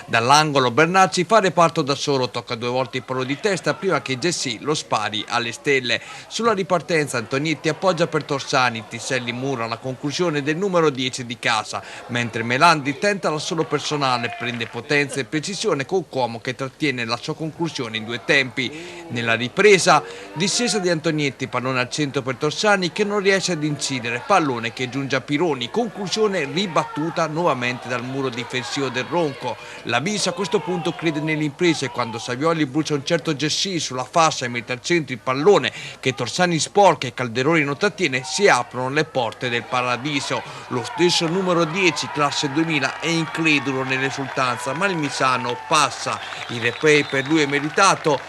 Speaker 2: Dall'angolo Bernacci fa reparto da solo, tocca 2 volte il palo di testa prima che Gessi lo spari alle stelle. Sulla ripartenza Antonietti appoggia per Torsani, Tisselli mura la conclusione del numero 10 di casa, mentre Melandi tenta la solo personale, prende potenza e precisione con Cuomo che trattiene la sua conclusione in 2 tempi. Nella ripresa, discesa di Antonietti, pallone al centro per Torsani che non riesce ad incidere, pallone che giunge a Pironi, conclusione ribattuta nuovamente dal muro difensivo del Ronco. La Vis a questo punto crede nell'impresa e quando Savioli brucia un certo Gessi sulla fascia e mette al centro il pallone che Torsani sporca e Calderoni non trattiene, si aprono le porte del paradiso. Lo stesso numero 10 classe 2000 è incredulo nell'esultanza, ma il Misano passa. Il replay per lui è meritato.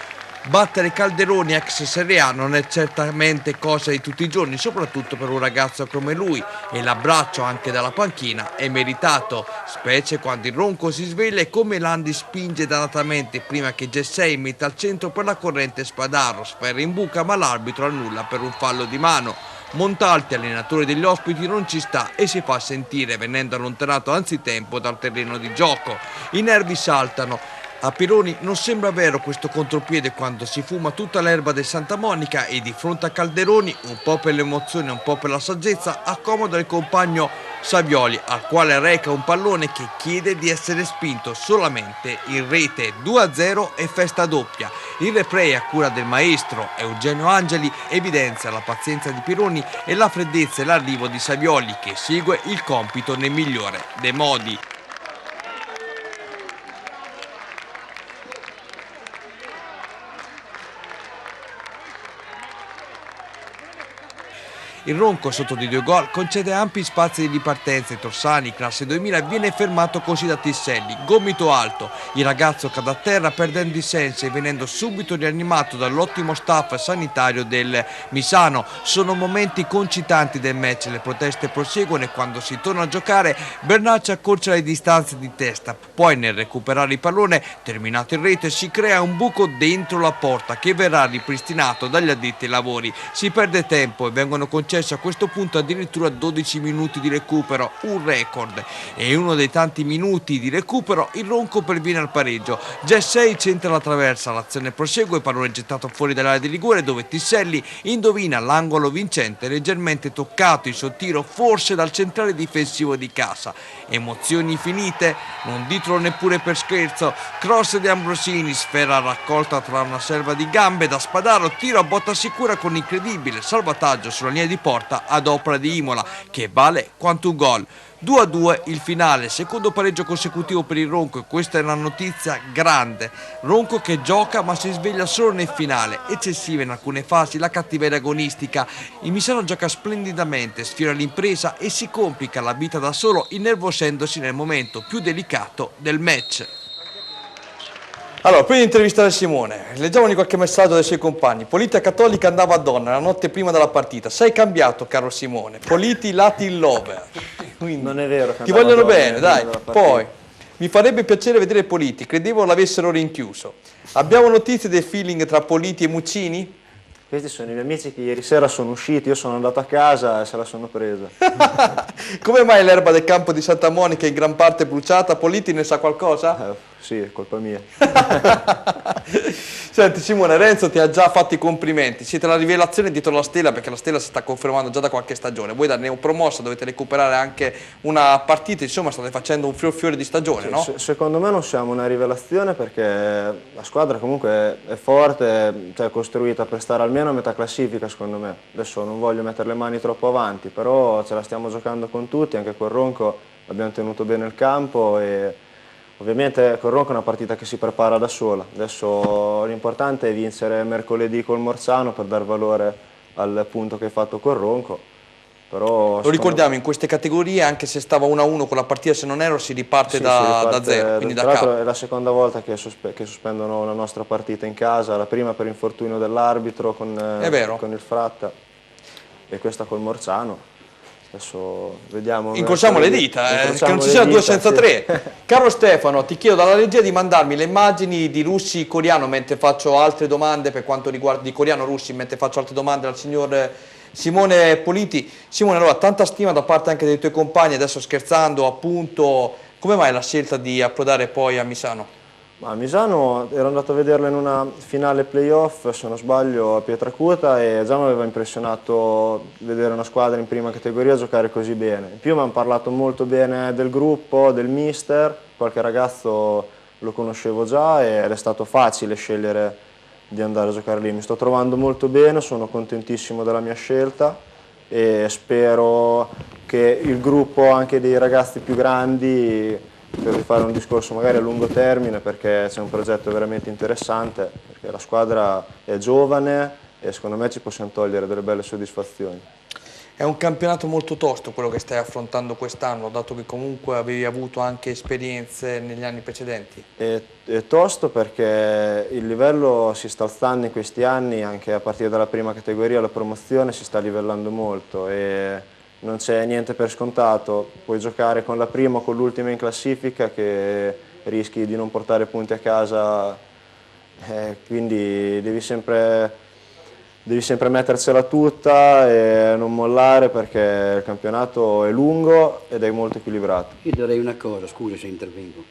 Speaker 2: Battere Calderoni ex Serie A non è certamente cosa di tutti i giorni, soprattutto per un ragazzo come lui, e l'abbraccio anche dalla panchina è meritato, specie quando il Ronco si sveglia e come Landi spinge dannatamente prima che Gessei metta al centro per la corrente Spadaro, sferra in buca ma l'arbitro annulla per un fallo di mano. Montalti, allenatore degli ospiti, non ci sta e si fa sentire venendo allontanato anzitempo dal terreno di gioco. I nervi saltano. A Pironi non sembra vero questo contropiede quando si fuma tutta l'erba del Santa Monica e di fronte a Calderoni, un po' per l'emozione e un po' per la saggezza, accomoda il compagno Savioli, al quale reca un pallone che chiede di essere spinto solamente in rete. 2-0 e festa doppia. Il replay a cura del maestro Eugenio Angeli evidenzia la pazienza di Pironi e la freddezza e l'arrivo di Savioli che segue il compito nel migliore dei modi. Il Ronco, sotto di 2 gol, concede ampi spazi di ripartenza e Torsani, classe 2000, viene fermato così da Tisselli. Gomito alto, il ragazzo cade a terra perdendo i sensi e venendo subito rianimato dall'ottimo staff sanitario del Misano. Sono momenti concitanti del match, le proteste proseguono e quando si torna a giocare Bernacci accorcia le distanze di testa. Poi nel recuperare il pallone, terminato in rete, si crea un buco dentro la porta che verrà ripristinato dagli addetti ai lavori. Si perde tempo e vengono concessi a questo punto addirittura 12 minuti di recupero, un record, e in uno dei tanti minuti di recupero il Ronco perviene al pareggio. Gessei centra la traversa, l'azione prosegue, il pallone gettato fuori dall'area di rigore dove Tisselli indovina l'angolo vincente leggermente toccato in sottiro forse dal centrale difensivo di casa. Emozioni finite? Non ditelo neppure per scherzo. Cross di Ambrosini, sfera raccolta tra una selva di gambe da Spadaro, tiro a botta sicura con incredibile salvataggio sulla linea di porta ad opera di Imola che vale quanto un gol. 2-2 il finale, secondo pareggio consecutivo per il Ronco e questa è una notizia grande. Ronco che gioca ma si sveglia solo nel finale, eccessiva in alcune fasi la cattiveria agonistica. Il Misano gioca splendidamente, sfiora l'impresa e si complica la vita da solo innervosendosi nel momento più delicato del match. Allora, prima di intervistare Simone, leggiamo di qualche messaggio dai suoi compagni. Politi a Cattolica andava a donna la notte prima della partita. Sei cambiato, caro Simone. Politi Latin Lover. Quindi,
Speaker 7: non è vero.
Speaker 2: Ti vogliono bene, dai. Poi, mi farebbe piacere vedere Politi. Credevo l'avessero rinchiuso. Abbiamo notizie del feeling tra Politi e Muccini?
Speaker 7: Questi sono i miei amici che ieri sera sono usciti, io sono andato a casa e se la sono presa.
Speaker 2: Come mai l'erba del campo di Santa Monica è in gran parte bruciata? Politi ne sa qualcosa?
Speaker 7: Sì, è colpa mia.
Speaker 2: Senti Simone, Renzo ti ha già fatto i complimenti, siete la rivelazione dietro la Stella perché la Stella si sta confermando già da qualche stagione, voi da neopromossa dovete recuperare anche una partita, insomma state facendo un fiore di stagione, no?
Speaker 7: Secondo me non siamo una rivelazione perché la squadra comunque è forte, cioè è costruita per stare almeno a metà classifica secondo me. Adesso non voglio mettere le mani troppo avanti, però ce la stiamo giocando con tutti, anche col Ronco abbiamo tenuto bene il campo e ovviamente col Ronco è una partita che si prepara da sola. Adesso l'importante è vincere mercoledì col Morzano per dar valore al punto che hai fatto col Ronco. Però
Speaker 2: lo ricordiamo, in queste categorie, anche se stava 1-1 con la partita, se non erro, si riparte da zero, quindi da
Speaker 7: tra l'altro
Speaker 2: capo.
Speaker 7: è la seconda volta che sospendono la nostra partita in casa, la prima per infortunio dell'arbitro con il Fratta e questa col Morzano. Adesso vediamo.
Speaker 2: Incrociamo le dita, che non ci sia 2 senza 3. Caro Stefano, ti chiedo dalla regia di mandarmi le immagini di Russi Coriano mentre faccio altre domande per quanto riguarda di Coriano Russi, mentre faccio altre domande al signor Simone Politi. Simone, allora, tanta stima da parte anche dei tuoi compagni, adesso scherzando appunto, come mai la scelta di approdare poi a Misano?
Speaker 7: A Misano ero andato a vederla in una finale playoff, se non sbaglio, a Pietracuta, e già mi aveva impressionato vedere una squadra in prima categoria giocare così bene. In più mi hanno parlato molto bene del gruppo, del mister, qualche ragazzo lo conoscevo già ed è stato facile scegliere di andare a giocare lì. Mi sto trovando molto bene, sono contentissimo della mia scelta e spero che il gruppo anche dei ragazzi più grandi, per fare un discorso magari a lungo termine, perché c'è un progetto veramente interessante, perché la squadra è giovane e secondo me ci possiamo togliere delle belle soddisfazioni.
Speaker 2: È un campionato molto tosto quello che stai affrontando quest'anno, dato che comunque avevi avuto anche esperienze negli anni precedenti.
Speaker 7: È tosto perché il livello si sta alzando in questi anni, anche a partire dalla prima categoria la promozione si sta livellando molto e non c'è niente per scontato, puoi giocare con la prima o con l'ultima in classifica che rischi di non portare punti a casa, quindi devi sempre mettercela tutta e non mollare perché il campionato è lungo ed è molto equilibrato.
Speaker 1: Io direi una cosa, scusa se intervengo.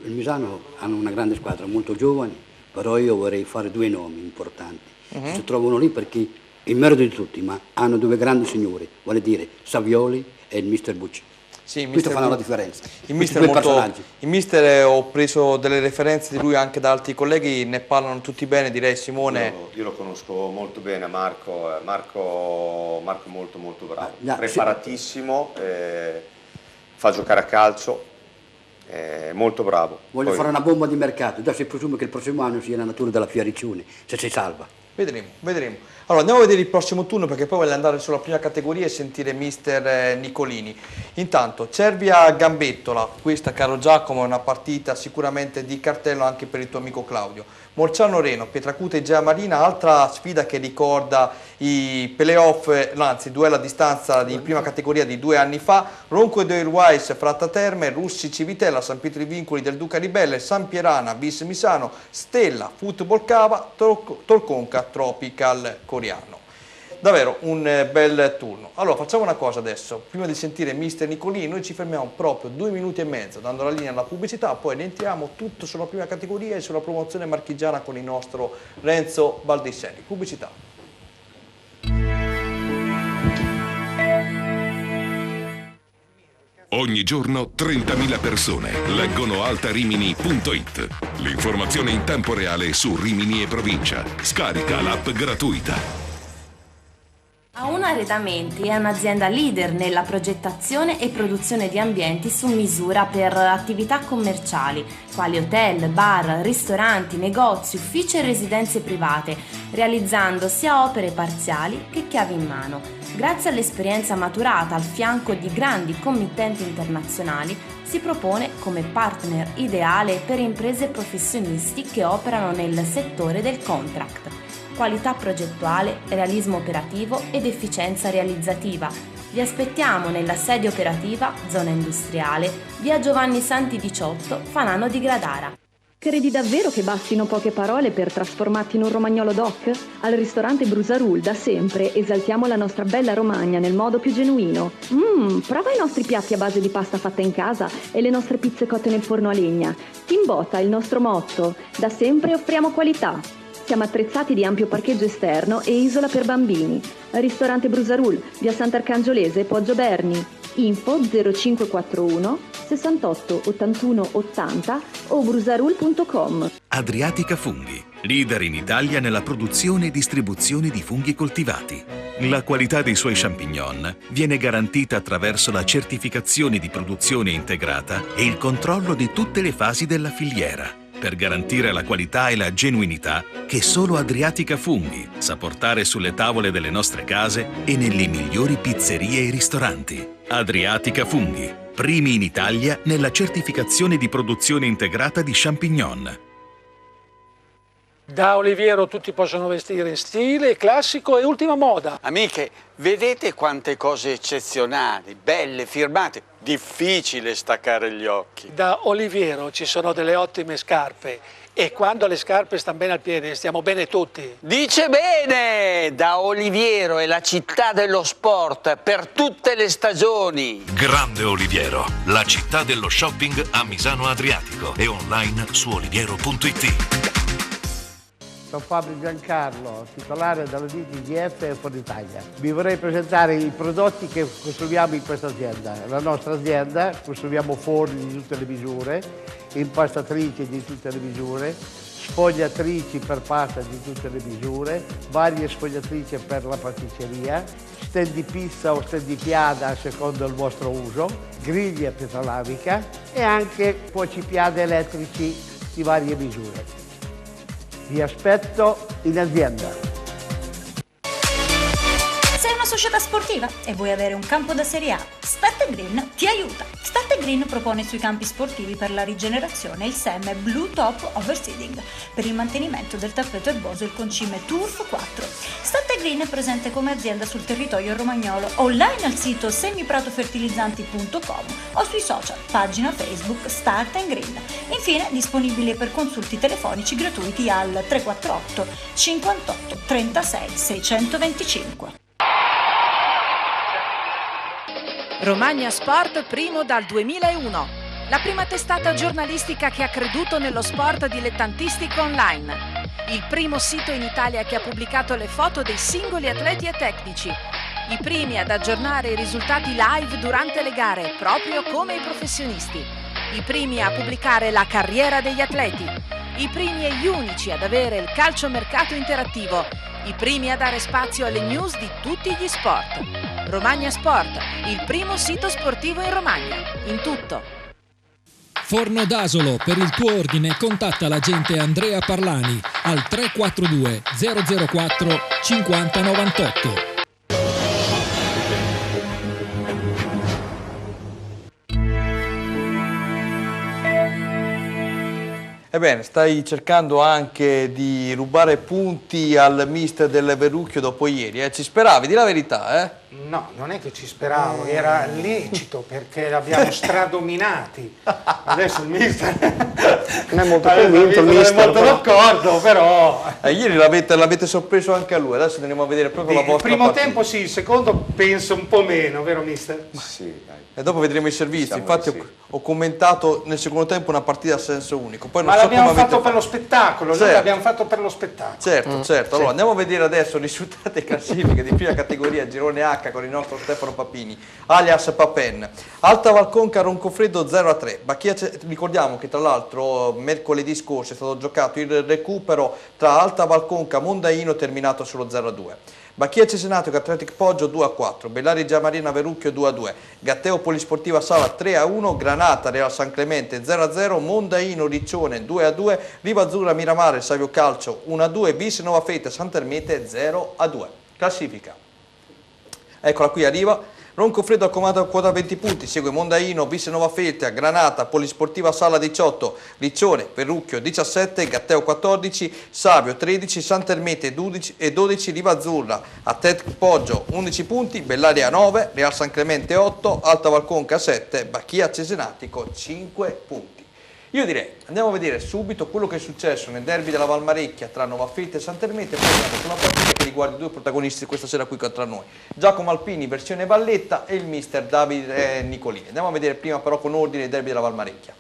Speaker 1: Il Misano hanno una grande squadra, molto giovani, però io vorrei fare 2 nomi importanti. Si trovano lì perché il merito di tutti, ma hanno 2 grandi signori, vuole dire Savioli e il mister Bucci.
Speaker 2: Sì,
Speaker 1: questo fa la differenza.
Speaker 2: Il mister ho preso delle referenze di lui anche da altri colleghi, ne parlano tutti bene, direi. Simone.
Speaker 6: Io lo conosco molto bene, Marco è molto molto bravo, preparatissimo, fa giocare a calcio, è molto bravo.
Speaker 1: Voglio fare una bomba di mercato, già si presume che il prossimo anno sia la natura della Fioriccione, se si salva.
Speaker 2: Vedremo. Allora andiamo a vedere il prossimo turno perché poi voglio andare sulla prima categoria e sentire mister Nicolini. Intanto Cervia Gambettola, questa caro Giacomo è una partita sicuramente di cartello anche per il tuo amico Claudio. Morciano Reno, Pietracuta e Gea Marina, altra sfida che ricorda i playoff, anzi duello a distanza di prima categoria di 2 anni fa. Ronco ed Edelweiss, Fratta Terme, Russi Civitella, San Pietro ai Vincoli del Duca Ribelle, San Pierana, Vis Misano, Stella, Football Cava, Torconca, Tropical Coriano. Davvero un bel turno. Allora facciamo una cosa adesso, prima di sentire mister Nicolini noi ci fermiamo proprio 2 minuti e mezzo dando la linea alla pubblicità, poi rientriamo tutto sulla prima categoria e sulla promozione marchigiana con il nostro Renzo Baldisseri. Pubblicità.
Speaker 10: Ogni giorno 30.000 persone leggono altarimini.it. L'informazione in tempo reale su Rimini e provincia. Scarica l'app gratuita.
Speaker 9: A1 Arredamenti è un'azienda leader nella progettazione e produzione di ambienti su misura per attività commerciali, quali hotel, bar, ristoranti, negozi, uffici e residenze private, realizzando sia opere parziali che chiavi in mano. Grazie all'esperienza maturata al fianco di grandi committenti internazionali, si propone come partner ideale per imprese e professionisti che operano nel settore del contract. Qualità progettuale, realismo operativo ed efficienza realizzativa. Vi aspettiamo nella sede operativa, zona industriale, via Giovanni Santi 18, Fanano di Gradara.
Speaker 5: Credi davvero che bastino poche parole per trasformarti in un romagnolo doc? Al ristorante Brusarul da sempre esaltiamo la nostra bella Romagna nel modo più genuino. Prova i nostri piatti a base di pasta fatta in casa e le nostre pizze cotte nel forno a legna. Timbota è il nostro motto. Da sempre offriamo qualità. Siamo attrezzati di ampio parcheggio esterno e isola per bambini. Ristorante Brusarul, via Sant'Arcangiolese, Poggio Berni. Info 0541 68 81 80 o brusarul.com.
Speaker 11: Adriatica Funghi, leader in Italia nella produzione e distribuzione di funghi coltivati. La qualità dei suoi champignon viene garantita attraverso la certificazione di produzione integrata e il controllo di tutte le fasi della filiera. per garantire la qualità e la genuinità che solo Adriatica Funghi sa portare sulle tavole delle nostre case e nelle migliori pizzerie e ristoranti. Adriatica Funghi, primi in Italia nella certificazione di produzione integrata di champignon.
Speaker 12: Da Oliviero tutti possono vestire in stile, classico e ultima moda.
Speaker 13: Amiche, vedete quante cose eccezionali, belle, firmate. Difficile staccare gli occhi.
Speaker 12: Da Oliviero ci sono delle ottime scarpe e quando le scarpe stanno bene al piede stiamo bene tutti.
Speaker 13: Dice bene! Da Oliviero è la città dello sport per tutte le stagioni.
Speaker 14: Grande Oliviero, la città dello shopping a Misano Adriatico e online su oliviero.it.
Speaker 15: Sono Fabio Giancarlo, titolare della DTGF e Ford Italia. Vi vorrei presentare i prodotti che costruiamo in questa azienda. La nostra azienda, costruiamo forni di tutte le misure, impastatrici di tutte le misure, sfogliatrici per pasta di tutte le misure, varie sfogliatrici per la pasticceria, stand di pizza o stand di piada a secondo il vostro uso, griglie a pietra lavica e anche cuocipiade elettrici di varie misure. Vi aspetto in azienda.
Speaker 8: Sei una società sportiva e vuoi avere un campo da Serie A? Start Green ti aiuta. Start Green propone sui campi sportivi per la rigenerazione il seme Blue Top Overseeding per il mantenimento del tappeto erboso e il concime Turf 4. Start Green è presente come azienda sul territorio romagnolo, online al sito semiprattofertilizzanti.com o sui social, pagina Facebook Start Green. Infine disponibile per consulti telefonici gratuiti al 348 58 36 625.
Speaker 16: Romagna Sport primo dal 2001, la prima testata giornalistica che ha creduto nello sport dilettantistico online, il primo sito in Italia che ha pubblicato le foto dei singoli atleti e tecnici, i primi ad aggiornare i risultati live durante le gare, proprio come i professionisti, i primi a pubblicare la carriera degli atleti, i primi e gli unici ad avere il calciomercato interattivo, i primi a dare spazio alle news di tutti gli sport. Romagna Sport, il primo sito sportivo in Romagna, in tutto.
Speaker 17: Forno d'Asolo, per il tuo ordine contatta l'agente Andrea Parlani al 342 004 5098.
Speaker 2: Ebbene, stai cercando anche di rubare punti al mister del Verrucchio dopo ieri, Ci speravi, di la verità,
Speaker 3: No, non è che ci speravo, era lecito perché l'abbiamo stradominati. Adesso il mister
Speaker 4: non è molto convinto, il mister
Speaker 3: non è molto d'accordo, però
Speaker 2: ieri l'avete sorpreso anche a lui, adesso andiamo a vedere proprio la vostra
Speaker 3: il primo
Speaker 2: partita.
Speaker 3: tempo sì, il secondo penso un po' meno, vero mister?
Speaker 6: Sì, dai.
Speaker 2: E dopo vedremo i servizi. Infatti ho commentato nel secondo tempo una partita a senso unico. Poi non
Speaker 3: Ma
Speaker 2: so
Speaker 3: l'abbiamo
Speaker 2: come
Speaker 3: fatto per lo spettacolo, noi l'abbiamo fatto per lo spettacolo.
Speaker 2: Certo. Allora andiamo a vedere adesso i risultati e classifiche di prima categoria girone H con il nostro Stefano Papini, alias Papen. Alta Valconca Roncofreddo 0-3. Ricordiamo che tra l'altro mercoledì scorso è stato giocato il recupero tra Alta Valconca Mondaino terminato sullo 0-2. Bacchia Cesenatico Athletic Poggio 2-4, Bellari Giamarina Verrucchio 2-2, Gatteo Polisportiva Sala 3-1, Granata Real San Clemente 0-0, Mondaino Riccione 2-2, Riva Azzurra Miramare Savio Calcio 1-2, Vis Nova Fete Santermete 0-2. Classifica. Eccola qui arriva. Roncofreddo ha comando a quota 20 punti, segue Mondaino, Visse Nova Feltria, Granata, Polisportiva Sala 18, Riccione, Verrucchio 17, Gatteo 14, Savio 13, Santermete 12, Riva Azzurra, Athletic Poggio 11 punti, Bellaria 9, Real San Clemente 8, Alta Valconca 7, Bacchia Cesenatico 5 punti. Io direi, andiamo a vedere subito quello che è successo nel derby della Valmarecchia tra Nova Feltria e Santermete e poi andiamo su una partita che riguarda i due protagonisti questa sera qui tra noi. Giacomo Alpini, versione Valletta e il mister Davide Nicolini. Andiamo a vedere prima però con ordine il derby della Valmarecchia.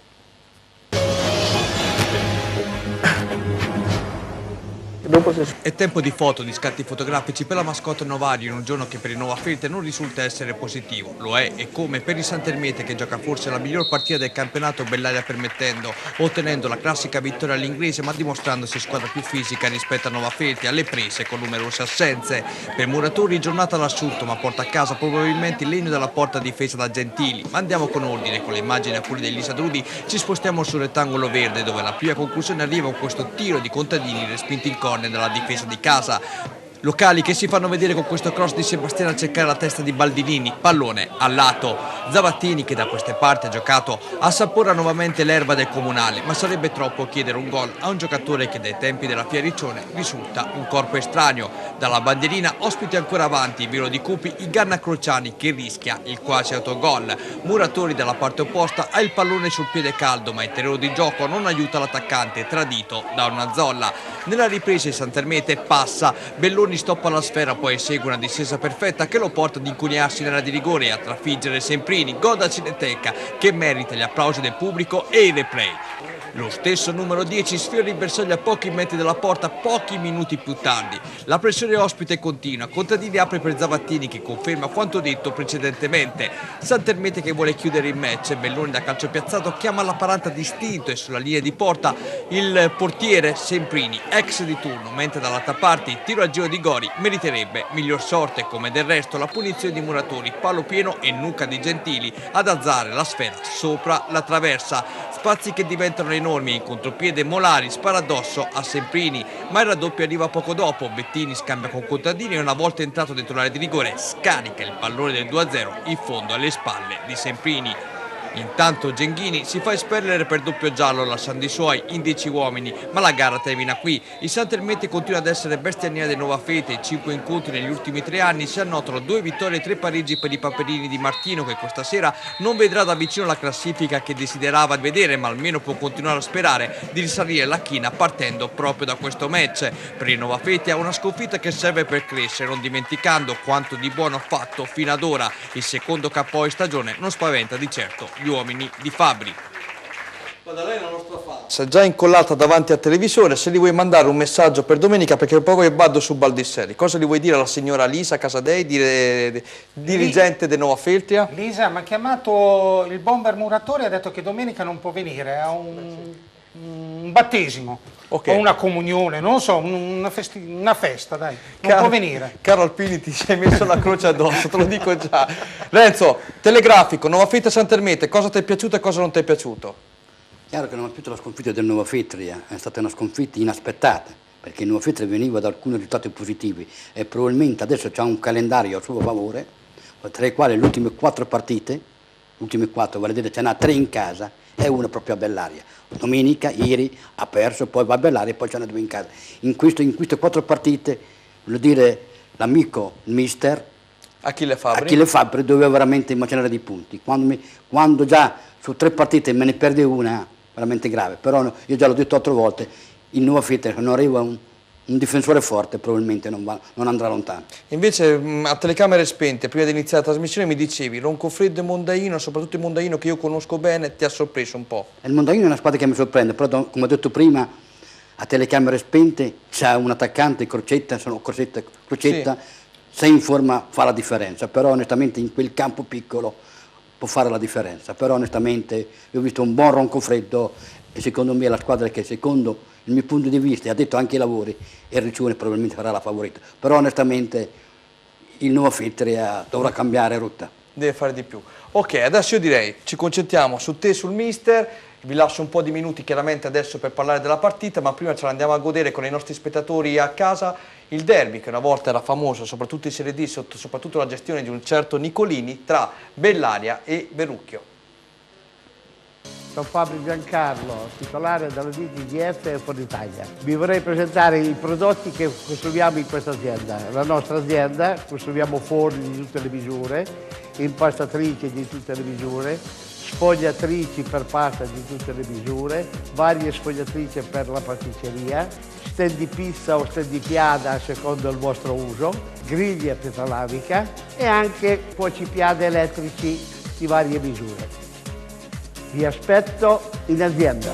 Speaker 2: È tempo di foto, di scatti fotografici per la mascotte Novario in un giorno che per il Nova Filtre non risulta essere positivo. Lo è e come per il Santermete, che gioca forse la miglior partita del campionato, Bellaria permettendo, ottenendo la classica vittoria all'inglese ma dimostrandosi squadra più fisica rispetto a Nova Filtre, alle prese con numerose assenze. Per Muratori giornata d'assurdo ma porta a casa probabilmente il legno della porta difesa da Gentili. Ma andiamo con ordine, con le immagini a cura di Elisa Drudi ci spostiamo sul rettangolo verde dove la prima conclusione arriva con questo tiro di Contadini respinti in corner dalla difesa di casa. Locali che si fanno vedere con questo cross di Sebastiano a cercare la testa di Baldinini, pallone al lato. Zavattini, che da queste parti ha giocato, assapora nuovamente l'erba del Comunale, ma sarebbe troppo chiedere un gol a un giocatore che dai tempi della Fiariccione risulta un corpo estraneo. Dalla bandierina ospite ancora avanti, velo di Cupi, inganna Crociani che rischia il quasi autogol. Muratori dalla parte opposta ha il pallone sul piede caldo, ma il terreno di gioco non aiuta l'attaccante, tradito da una zolla. Nella ripresa il Santermete passa, Belloni stoppa la sfera, poi esegue una discesa perfetta che lo porta ad incunearsi nella di rigore e a trafiggere Semprini, gol da Cineteca che merita gli applausi del pubblico e il replay. Lo stesso numero 10 sfiora il bersaglio a pochi metri dalla porta pochi minuti più tardi. La pressione ospite continua, Contadini apre per Zavattini che conferma quanto detto precedentemente. Santermete che vuole chiudere il match, Belloni da calcio piazzato chiama la parata distinto e sulla linea di porta il portiere Semprini, ex di turno, mentre dall'altra parte il tiro a giro di Gori meriterebbe miglior sorte, come del resto la punizione di Muratori, palo pieno e nuca di Gentili ad alzare la sfera sopra la traversa. Spazi che diventano enormi, in contropiede Molari spara addosso a Semprini, ma il raddoppio arriva poco dopo. Bettini scambia con Contadini e una volta entrato dentro l'area di rigore scarica il pallone del 2-0 in fondo alle spalle di Semprini. Intanto Genghini si fa espellere per doppio giallo lasciando i suoi in 10 uomini, ma la gara termina qui. Il Santermete continua ad essere bestia nera del Nova Fete, in 5 incontri negli ultimi 3 anni si annotano 2 vittorie e 3 pareggi per i paperini di Martino, che questa sera non vedrà da vicino la classifica che desiderava vedere, ma almeno può continuare a sperare di risalire la china partendo proprio da questo match. Per il Nova Fete ha una sconfitta che serve per crescere, non dimenticando quanto di buono ha fatto fino ad ora. Il secondo KO in stagione non spaventa di certo gli uomini di Fabbri. Si è già incollata davanti al televisore, se gli vuoi mandare un messaggio per domenica, perché poi vado su Baldisseri, cosa gli vuoi dire alla signora Lisa Casadei, dirigente del Nova Feltria?
Speaker 3: Lisa mi ha chiamato il bomber Muratori e ha detto che domenica non può venire, ha un battesimo. Okay. O una comunione, non lo so, una festa, dai, non può venire.
Speaker 2: Caro Alpini, ti sei messo la croce addosso, te lo dico già. Renzo, telegrafico, Nova Feltria Santermete, cosa ti è piaciuto e cosa non ti è piaciuto?
Speaker 1: Chiaro che non mi è piaciuta la sconfitta del Nova Feltria, è stata una sconfitta inaspettata, perché il Nova Feltria veniva da alcuni risultati positivi e probabilmente adesso c'ha un calendario a suo favore, tra i quali le ultime 4 partite, vale a dire ce n'ha 3 in casa e una proprio a Bellaria. Domenica, ieri, ha perso, poi va a Bellaria e poi ce n'è 2 in casa. In queste 4 partite, voglio dire, l'amico, il mister
Speaker 2: Achille
Speaker 1: Fabbri doveva veramente macinare dei punti. Quando già su 3 partite me ne perde una, veramente grave, però io già l'ho detto 8 volte, il Nova Feltria non arriva un difensore forte probabilmente non andrà lontano.
Speaker 2: Invece a telecamere spente, prima di iniziare la trasmissione, mi dicevi Roncofreddo e Mondaino, soprattutto il Mondaino che io conosco bene, ti ha sorpreso un po'.
Speaker 1: Il Mondaino è una squadra che mi sorprende, però come ho detto prima, a telecamere spente c'è un attaccante, Crocetta, sì. Se in forma fa la differenza, però onestamente in quel campo piccolo può fare la differenza, però onestamente io ho visto un buon Roncofreddo e secondo me è la squadra che secondo il mio punto di vista, ha detto anche i lavori, e il Riccione probabilmente farà la favorita, però onestamente il Nova Feltria dovrà cambiare rotta.
Speaker 2: Deve fare di più. Ok, adesso io direi ci concentriamo su te, sul mister, vi lascio un po' di minuti chiaramente adesso per parlare della partita, ma prima ce la andiamo a godere con i nostri spettatori a casa il derby che una volta era famoso soprattutto in Serie D, soprattutto la gestione di un certo Nicolini tra Bellaria e Verrucchio.
Speaker 15: Sono Fabri Giancarlo, titolare della DTGF e Fornitalia. Vi vorrei presentare i prodotti che costruiamo in questa azienda. La nostra azienda, costruiamo forni di tutte le misure, impastatrici di tutte le misure, sfogliatrici per pasta di tutte le misure, varie sfogliatrici per la pasticceria, stand di pizza o stand di piada secondo il vostro uso, griglie a pietra lavica e anche cuocipiade elettrici di varie misure. Vi aspetto in azienda.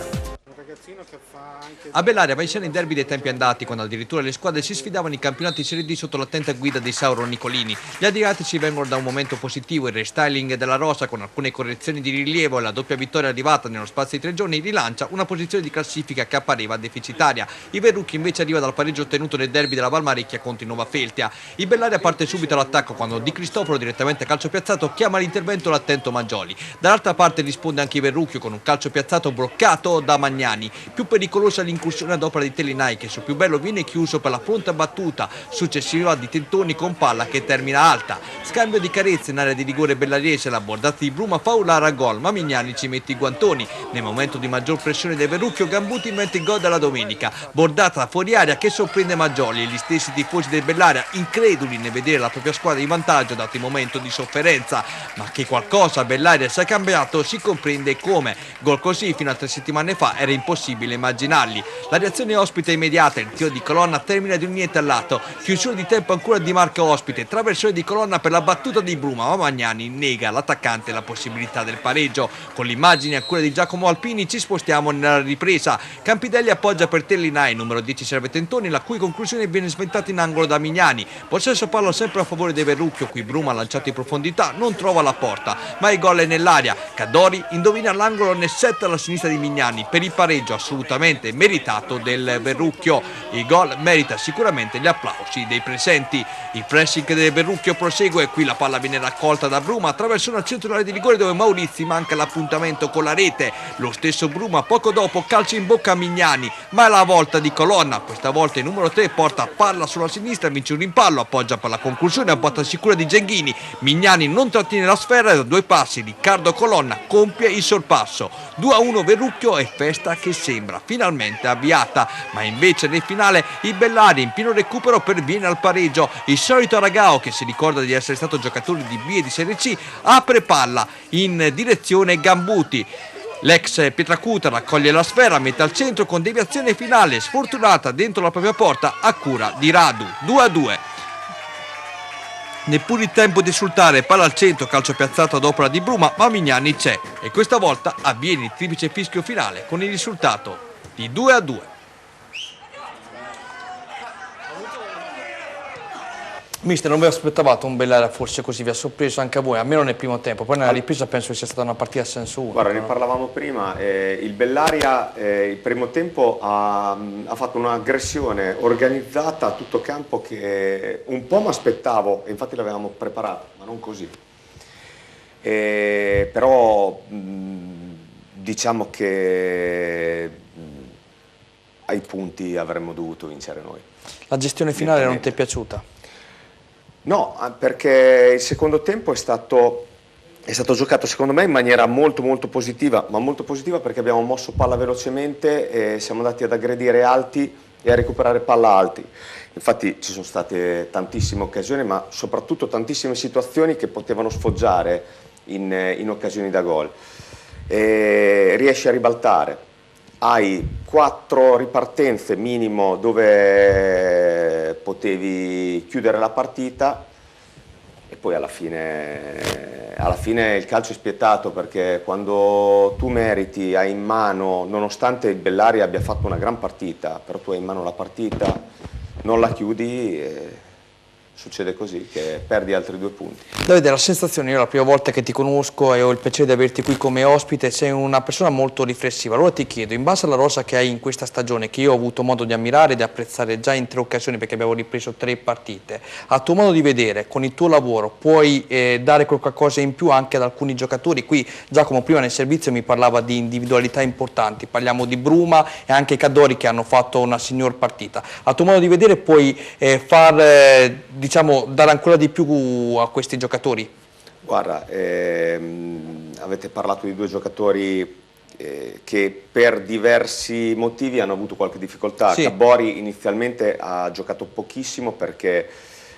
Speaker 2: A Bellaria va in scena il derby dei tempi andati, quando addirittura le squadre si sfidavano in campionati Serie D sotto l'attenta guida di Sauro Nicolini. Gli adriatici vengono da un momento positivo, il restyling della rosa con alcune correzioni di rilievo e la doppia vittoria arrivata nello spazio di 3 giorni rilancia una posizione di classifica che appariva deficitaria. I Verrucchi invece arriva dal pareggio ottenuto nel derby della Valmarecchia contro i Nova Feltia. Il Bellaria parte subito all'attacco quando Di Cristoforo, direttamente a calcio piazzato, chiama all'intervento l'attento Maggioli. Dall'altra parte risponde anche Verrucchio con un calcio piazzato bloccato da Magnani. Più pericolosa l'incursione ad opera di Tellinai, che su più bello viene chiuso per la pronta battuta successiva di Tentoni con palla che termina alta. Scambio di carezze in area di rigore bellariese, la bordata di Bruma fa urlare a gol, ma Mignani ci mette i guantoni. Nel momento di maggior pressione del Verrucchio, Gambuti inventa il gol della domenica. Bordata fuori aria che sorprende Maggioli e gli stessi tifosi del Bellaria, increduli nel vedere la propria squadra in vantaggio dato il momento di sofferenza. Ma che qualcosa a Bellaria sia cambiato si comprende come. Gol così fino a 3 settimane fa era impossibile immaginarli. La reazione ospite è immediata, il tiro di Colonna termina di un niente al lato, chiusura di tempo ancora di Marco ospite, traversone di Colonna per la battuta di Bruma, ma Magnani nega all'attaccante la possibilità del pareggio. Con l'immagine a cura di Giacomo Alpini ci spostiamo nella ripresa. Campidelli appoggia per Tellinai, numero 10 serve Tentoni, la cui conclusione viene sventata in angolo da Mignani. Possesso palla sempre a favore dei Verrucchio, qui Bruma lanciato in profondità non trova la porta, ma il gol è nell'aria. Cadori indovina l'angolo nel set alla sinistra di Mignani per il pareggio assolutamente meritato del Verrucchio. Il gol merita sicuramente gli applausi dei presenti. Il pressing del Verrucchio prosegue, qui la palla viene raccolta da Bruma attraverso una centrale di rigore dove Maurizi manca l'appuntamento con la rete. Lo stesso Bruma poco dopo calcia in bocca a Mignani, ma è la volta di Colonna, questa volta il numero 3 porta palla sulla sinistra, vince un rimpallo, appoggia per la conclusione a botta sicura di Genghini. Mignani non trattiene la sfera e da 2 passi Riccardo Colonna compie il sorpasso. 2-1 Verrucchio e festa che sembra finalmente avviata, ma invece nel finale il Bellaria in pieno recupero perviene al pareggio. Il solito Aragao, che si ricorda di essere stato giocatore di B e di Serie C, apre palla in direzione Gambuti. L'ex Pietracuta raccoglie la sfera, mette al centro con deviazione finale sfortunata dentro la propria porta a cura di Radu. 2-2. Neppure il tempo di esultare, palla al centro, calcio piazzato ad opera di Bruma, ma Mignani c'è e questa volta avviene il triplice fischio finale con il risultato di 2-2. Mister, non vi aspettavate un Bellaria forse così, vi ha sorpreso anche a voi, almeno nel primo tempo, poi nella ripresa penso che sia stata una partita a senso unico.
Speaker 6: Guarda, ne parlavamo prima, il Bellaria il primo tempo ha fatto un'aggressione organizzata a tutto campo che un po' mi aspettavo, e infatti l'avevamo preparato, ma non così. Però diciamo che ai punti avremmo dovuto vincere noi.
Speaker 2: La gestione finale non ti è piaciuta?
Speaker 6: No, perché il secondo tempo è stato giocato secondo me in maniera molto positiva, ma molto positiva perché abbiamo mosso palla velocemente e siamo andati ad aggredire alti e a recuperare palla alti. Infatti ci sono state tantissime occasioni, ma soprattutto tantissime situazioni che potevano sfoggiare in occasioni da gol. Riesci a ribaltare. Hai 4 ripartenze minimo dove potevi chiudere la partita e poi alla fine il calcio è spietato, perché quando tu meriti, hai in mano, nonostante il Bellaria abbia fatto una gran partita, però tu hai in mano la partita, non la chiudi e succede così, che perdi altri 2 punti.
Speaker 2: Davide, la sensazione, io la prima volta che ti conosco e ho il piacere di averti qui come ospite, sei una persona molto riflessiva. Allora ti chiedo, in base alla rosa che hai in questa stagione, che io ho avuto modo di ammirare e di apprezzare già in 3 occasioni perché abbiamo ripreso 3 partite, a tuo modo di vedere, con il tuo lavoro, puoi dare qualcosa in più anche ad alcuni giocatori? Qui Giacomo prima nel servizio mi parlava di individualità importanti, parliamo di Bruma e anche Cadori che hanno fatto una signor partita. A tuo modo di vedere puoi dare ancora di più a questi giocatori?
Speaker 6: Guarda, avete parlato di 2 giocatori che per diversi motivi hanno avuto qualche difficoltà. Sì. Cabori inizialmente ha giocato pochissimo perché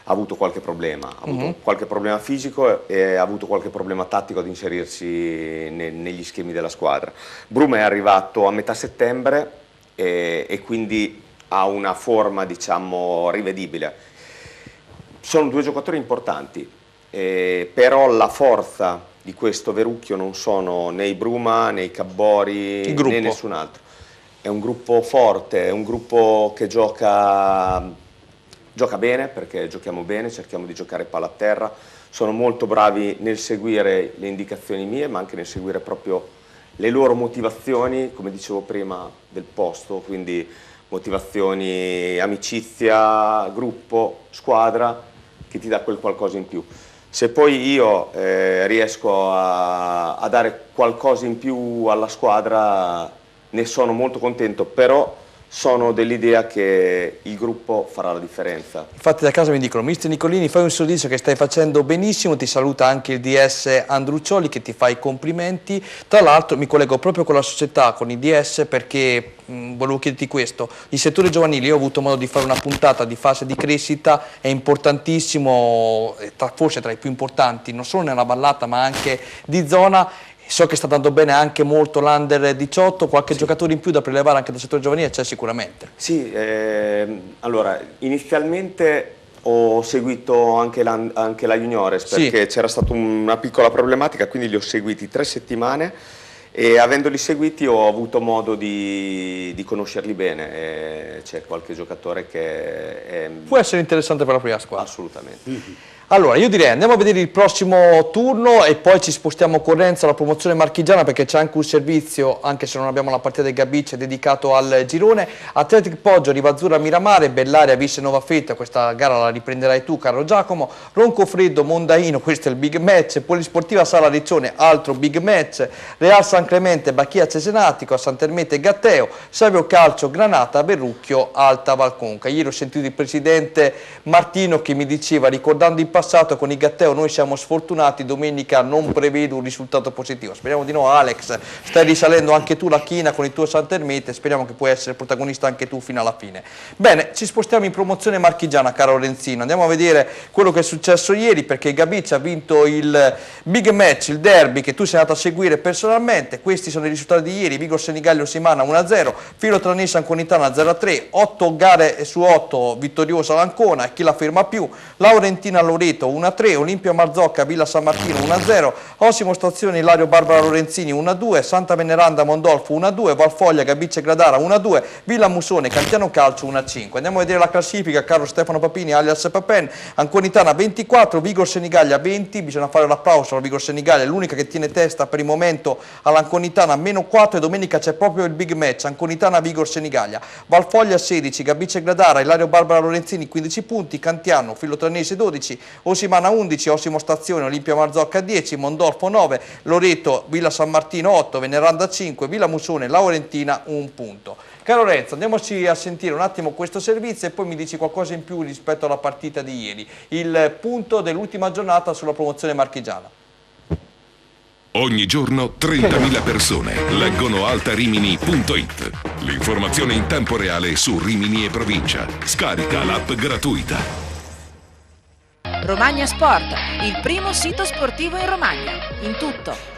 Speaker 6: ha avuto qualche problema, ha avuto qualche problema fisico e ha avuto qualche problema tattico ad inserirsi negli schemi della squadra. Bruma è arrivato a metà settembre e quindi ha una forma, diciamo, rivedibile. Sono 2 giocatori importanti, però la forza di questo Verrucchio non sono né i Bruma né i Cabbori né nessun altro. è un gruppo forte, è un gruppo che gioca bene, perché giochiamo bene, cerchiamo di giocare palla a terra, sono molto bravi nel seguire le indicazioni mie, ma anche nel seguire proprio le loro motivazioni, come dicevo prima, del posto, quindi motivazioni, amicizia, gruppo, squadra, che ti dà quel qualcosa in più. Se poi io riesco a dare qualcosa in più alla squadra, ne sono molto contento, però sono dell'idea che il gruppo farà la differenza.
Speaker 2: Infatti da casa mi dicono: mister Nicolini, fai un sorriso che stai facendo benissimo, ti saluta anche il DS Andruccioli che ti fa i complimenti. Tra l'altro mi collego proprio con la società, con i DS, perché volevo chiederti questo: il settore giovanile, io ho avuto modo di fare una puntata di fase di crescita, è importantissimo, forse tra i più importanti, non solo nella vallata ma anche di zona. So che sta andando bene anche molto l'Under 18, qualche giocatore in più da prelevare anche dal settore giovanile c'è sicuramente.
Speaker 6: Sì, allora inizialmente ho seguito anche la Juniores, perché c'era stata una piccola problematica, quindi li ho seguiti 3 settimane e avendoli seguiti ho avuto modo di conoscerli bene. C'è qualche giocatore che
Speaker 2: può essere interessante per la prima squadra.
Speaker 6: Assolutamente.
Speaker 2: Allora, io direi andiamo a vedere il prossimo turno e poi ci spostiamo con Renzo alla promozione marchigiana, perché c'è anche un servizio, anche se non abbiamo la partita del Gabicce, dedicato al girone. Athletic Poggio, Rivazzurra Miramare, Bellaria Visse Nova Fetta, questa gara la riprenderai tu caro Giacomo, Roncofreddo Mondaino, questo è il big match, Polisportiva Sala Riccione, altro big match, Real San Clemente Bacchia Cesenatico, a Sant'Ermete Gatteo, Savio Calcio Granata, Verrucchio Alta Valconca. Ieri ho sentito il presidente Martino che mi diceva, ricordando il passato, con il Gatteo noi siamo sfortunati, domenica non prevedo un risultato positivo. Speriamo di no. Alex, stai risalendo anche tu la china con il tuo Sant'Ermete, speriamo che puoi essere protagonista anche tu fino alla fine. Bene, ci spostiamo in promozione marchigiana, caro Renzino, andiamo a vedere quello che è successo ieri, perché il Gabicce ha vinto il big match, il derby che tu sei andato a seguire personalmente. Questi sono i risultati di ieri: Vigor Senigallia Simana 1-0, Filo Tranese Anconitana 0-3, 8 gare su 8 vittoriosa l'Ancona, chi la ferma più, Laurentina Loreto 1-3, Olimpia Marzocca Villa San Martino 1-0, Osimo Stazione Ilario Barbara Lorenzini 1-2, Santa Veneranda Mondolfo 1-2, Valfoglia Gabicce Gradara 1-2, Villa Musone Cantiano Calcio 1-5. Andiamo a vedere la classifica, caro Stefano Papini alias Papen. Anconitana 24, Vigor Senigallia 20, bisogna fare l'applauso alla Vigor Senigallia, l'unica che tiene testa per il momento all'Anconitana, meno 4, e domenica c'è proprio il big match, Anconitana Vigor Senigallia. Valfoglia 16, Gabicce Gradara, Ilario Barbara Lorenzini 15 punti, Cantiano Filotranese 12, Osimana 11, Osimo Stazione Olimpia Marzocca 10, Mondolfo 9, Loreto Villa San Martino 8, Veneranda 5, Villa Musone Laurentina 1 punto. Caro Renzo, andiamoci a sentire un attimo questo servizio e poi mi dici qualcosa in più rispetto alla partita di ieri, il punto dell'ultima giornata sulla promozione marchigiana.
Speaker 10: Ogni giorno 30.000 persone leggono altarimini.it. L'informazione in tempo reale su Rimini e provincia. Scarica l'app gratuita.
Speaker 16: Romagna Sport, il primo sito sportivo in Romagna, in tutto.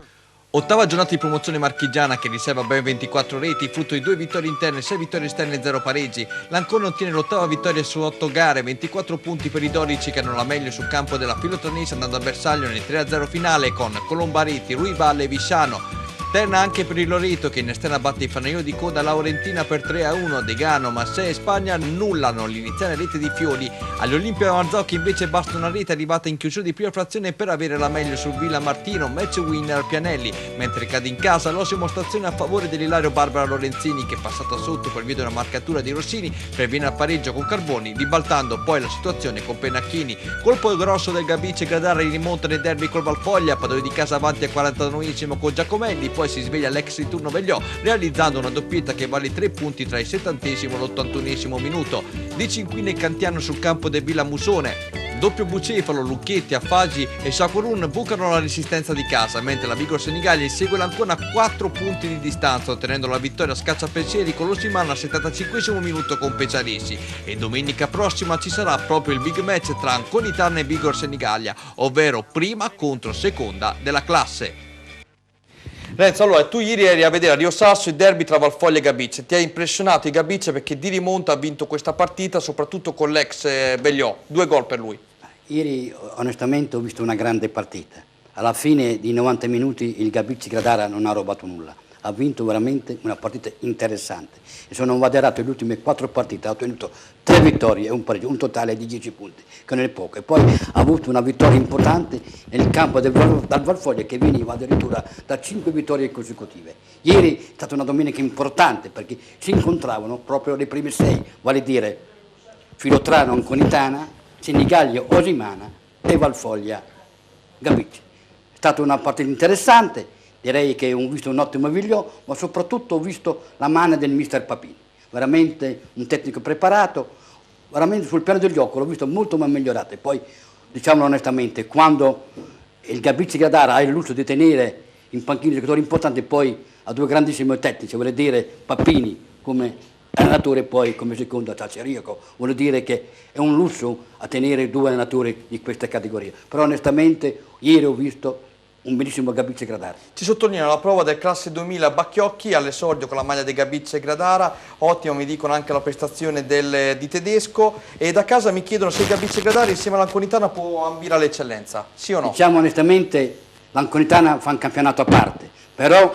Speaker 2: Ottava giornata di promozione marchigiana che riserva ben 24 reti, frutto di 2 vittorie interne, 6 vittorie esterne e 0 pareggi. L'Ancona ottiene l'8ª vittoria su 8 gare, 24 punti per i dorici che hanno la meglio sul campo della Filotranese, andando a bersaglio nel 3-0 finale con Colombariti, Rui Valle e Visciano. Terna anche per il Loreto che in esterna batte il Fanaio di Coda Laurentina per 3-1, Degano, Massè e Spagna annullano l'iniziale rete di Fiori. Agli Olimpia Marzocchi invece basta una rete arrivata in chiusura di prima frazione per avere la meglio sul Villa Martino, match winner Pianelli, mentre cade in casa l'Osimo Stazione a favore dell'Ilario Barbara Lorenzini che passata sotto per via di una marcatura di Rossini perviene al pareggio con Carboni, ribaltando poi la situazione con Pennacchini. Colpo grosso del Gabicce Gradara in rimonta nel derby col Valfoglia, padrone di casa avanti al 49esimo con Giacomelli, poi si sveglia l'ex di turno Vegliò realizzando una doppietta che vale 3 punti tra il 70esimo e l'81esimo minuto. Di Cinquine e Cantiano sul campo del Villa Musone. Doppio Bucefalo, Lucchetti, Affagi e Sakurun bucano la resistenza di casa, mentre la Vigor Senigallia insegue l'Ancona a 4 punti di distanza, ottenendo la vittoria a scacciapensieri con l'Osimana al 75esimo minuto con Peciaresi. E domenica prossima ci sarà proprio il big match tra Anconitana e Vigor Senigallia, ovvero prima contro seconda della classe. Renzo, allora tu ieri eri a vedere a Rio Sasso il derby tra Valfoglia e Gabicce, ti ha impressionato il Gabicce perché di rimonta ha vinto questa partita soprattutto con l'ex Vegliò, 2 gol per lui.
Speaker 1: Ieri onestamente ho visto una grande partita, alla fine di 90 minuti il Gabicce Gradara non ha rubato nulla, ha vinto veramente una partita interessante e se non vado errato le ultime 4 partite ha ottenuto 3 vittorie e un pareggio, un totale di 10 punti, che non è poco. E poi ha avuto una vittoria importante nel campo dal Valfoglia, che veniva addirittura da 5 vittorie consecutive. Ieri è stata una domenica importante perché si incontravano proprio le prime 6, vale a dire Filotrano Anconitana, Senigallia Osimana e Valfoglia Gabicce. È stata una partita interessante, direi che ho visto un ottimo Vigliò, ma soprattutto ho visto la mano del mister Papini, veramente un tecnico preparato, veramente sul piano del gioco l'ho visto molto migliorato. E poi, diciamolo onestamente, quando il Gabicce Gradara ha il lusso di tenere in panchina giocatori importanti, poi ha 2 grandissimi tecnici, vuol dire Papini come allenatore e poi come secondo Ciacerico, vuol dire che è un lusso a tenere 2 allenatori di questa categoria. Però onestamente ieri ho visto un bellissimo Gabicce Gradara.
Speaker 2: Ci sottolineo la prova del classe 2000 Bacchiocchi all'esordio con la maglia di Gabicce Gradara, ottima mi dicono anche la prestazione di Tedesco, e da casa mi chiedono se Gabicce Gradara insieme all'Anconitana può ambire all'eccellenza, sì o no?
Speaker 1: Diciamo onestamente l'Anconitana fa un campionato a parte, però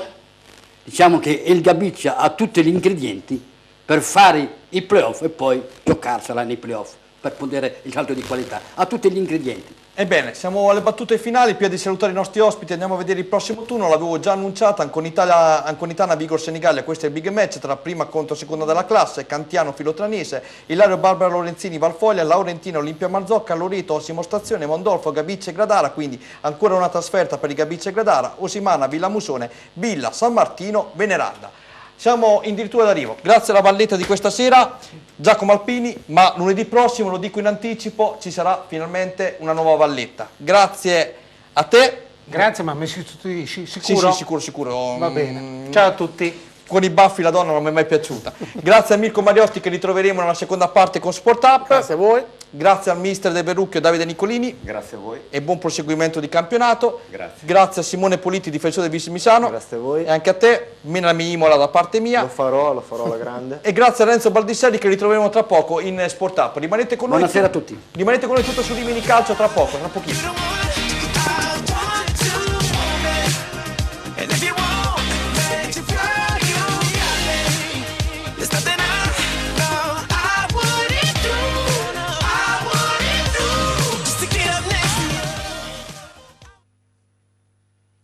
Speaker 1: diciamo che il Gabicce ha tutti gli ingredienti per fare i playoff e poi giocarsela nei playoff per poter il salto di qualità, ha tutti gli ingredienti.
Speaker 2: Ebbene, siamo alle battute finali, prima di salutare i nostri ospiti andiamo a vedere il prossimo turno, l'avevo già annunciata, Anconitana Vigor Senigallia, questo è il big match tra prima contro seconda della classe, Cantiano Filotranese, Ilario Barbara Lorenzini Valfoglia, Laurentino Olimpia Marzocca, Loreto Osimo Stazione, Mondolfo Gabicce Gradara, quindi ancora una trasferta per i Gabicce Gradara, Osimana Villamusone, Villa San Martino Veneranda. Siamo addirittura d'arrivo, grazie alla valletta di questa sera, Giacomo Alpini, ma lunedì prossimo, lo dico in anticipo, ci sarà finalmente una nuova valletta. Grazie a te.
Speaker 3: Grazie, ma mi sostituisci sicuro?
Speaker 2: Sì, sicuro.
Speaker 3: Va bene, ciao a tutti.
Speaker 2: Con i baffi la donna non mi è mai piaciuta. Grazie a Mirko Mariotti che ritroveremo nella seconda parte con Sport Up.
Speaker 4: Grazie a voi.
Speaker 2: Grazie al mister del Verrucchio Davide Nicolini.
Speaker 6: Grazie a voi.
Speaker 2: E buon proseguimento di campionato.
Speaker 6: Grazie.
Speaker 2: Grazie a Simone Politi, difensore del Vismisano.
Speaker 7: Grazie a voi.
Speaker 2: E anche a te, Menami Imola da parte mia.
Speaker 7: Lo farò alla grande.
Speaker 2: E grazie a Renzo Baldisselli che ritroveremo tra poco in Sport Up. Rimanete con noi.
Speaker 1: Buonasera a tutti.
Speaker 2: Rimanete con noi tutto su Rimini Calcio tra poco, tra pochissimo.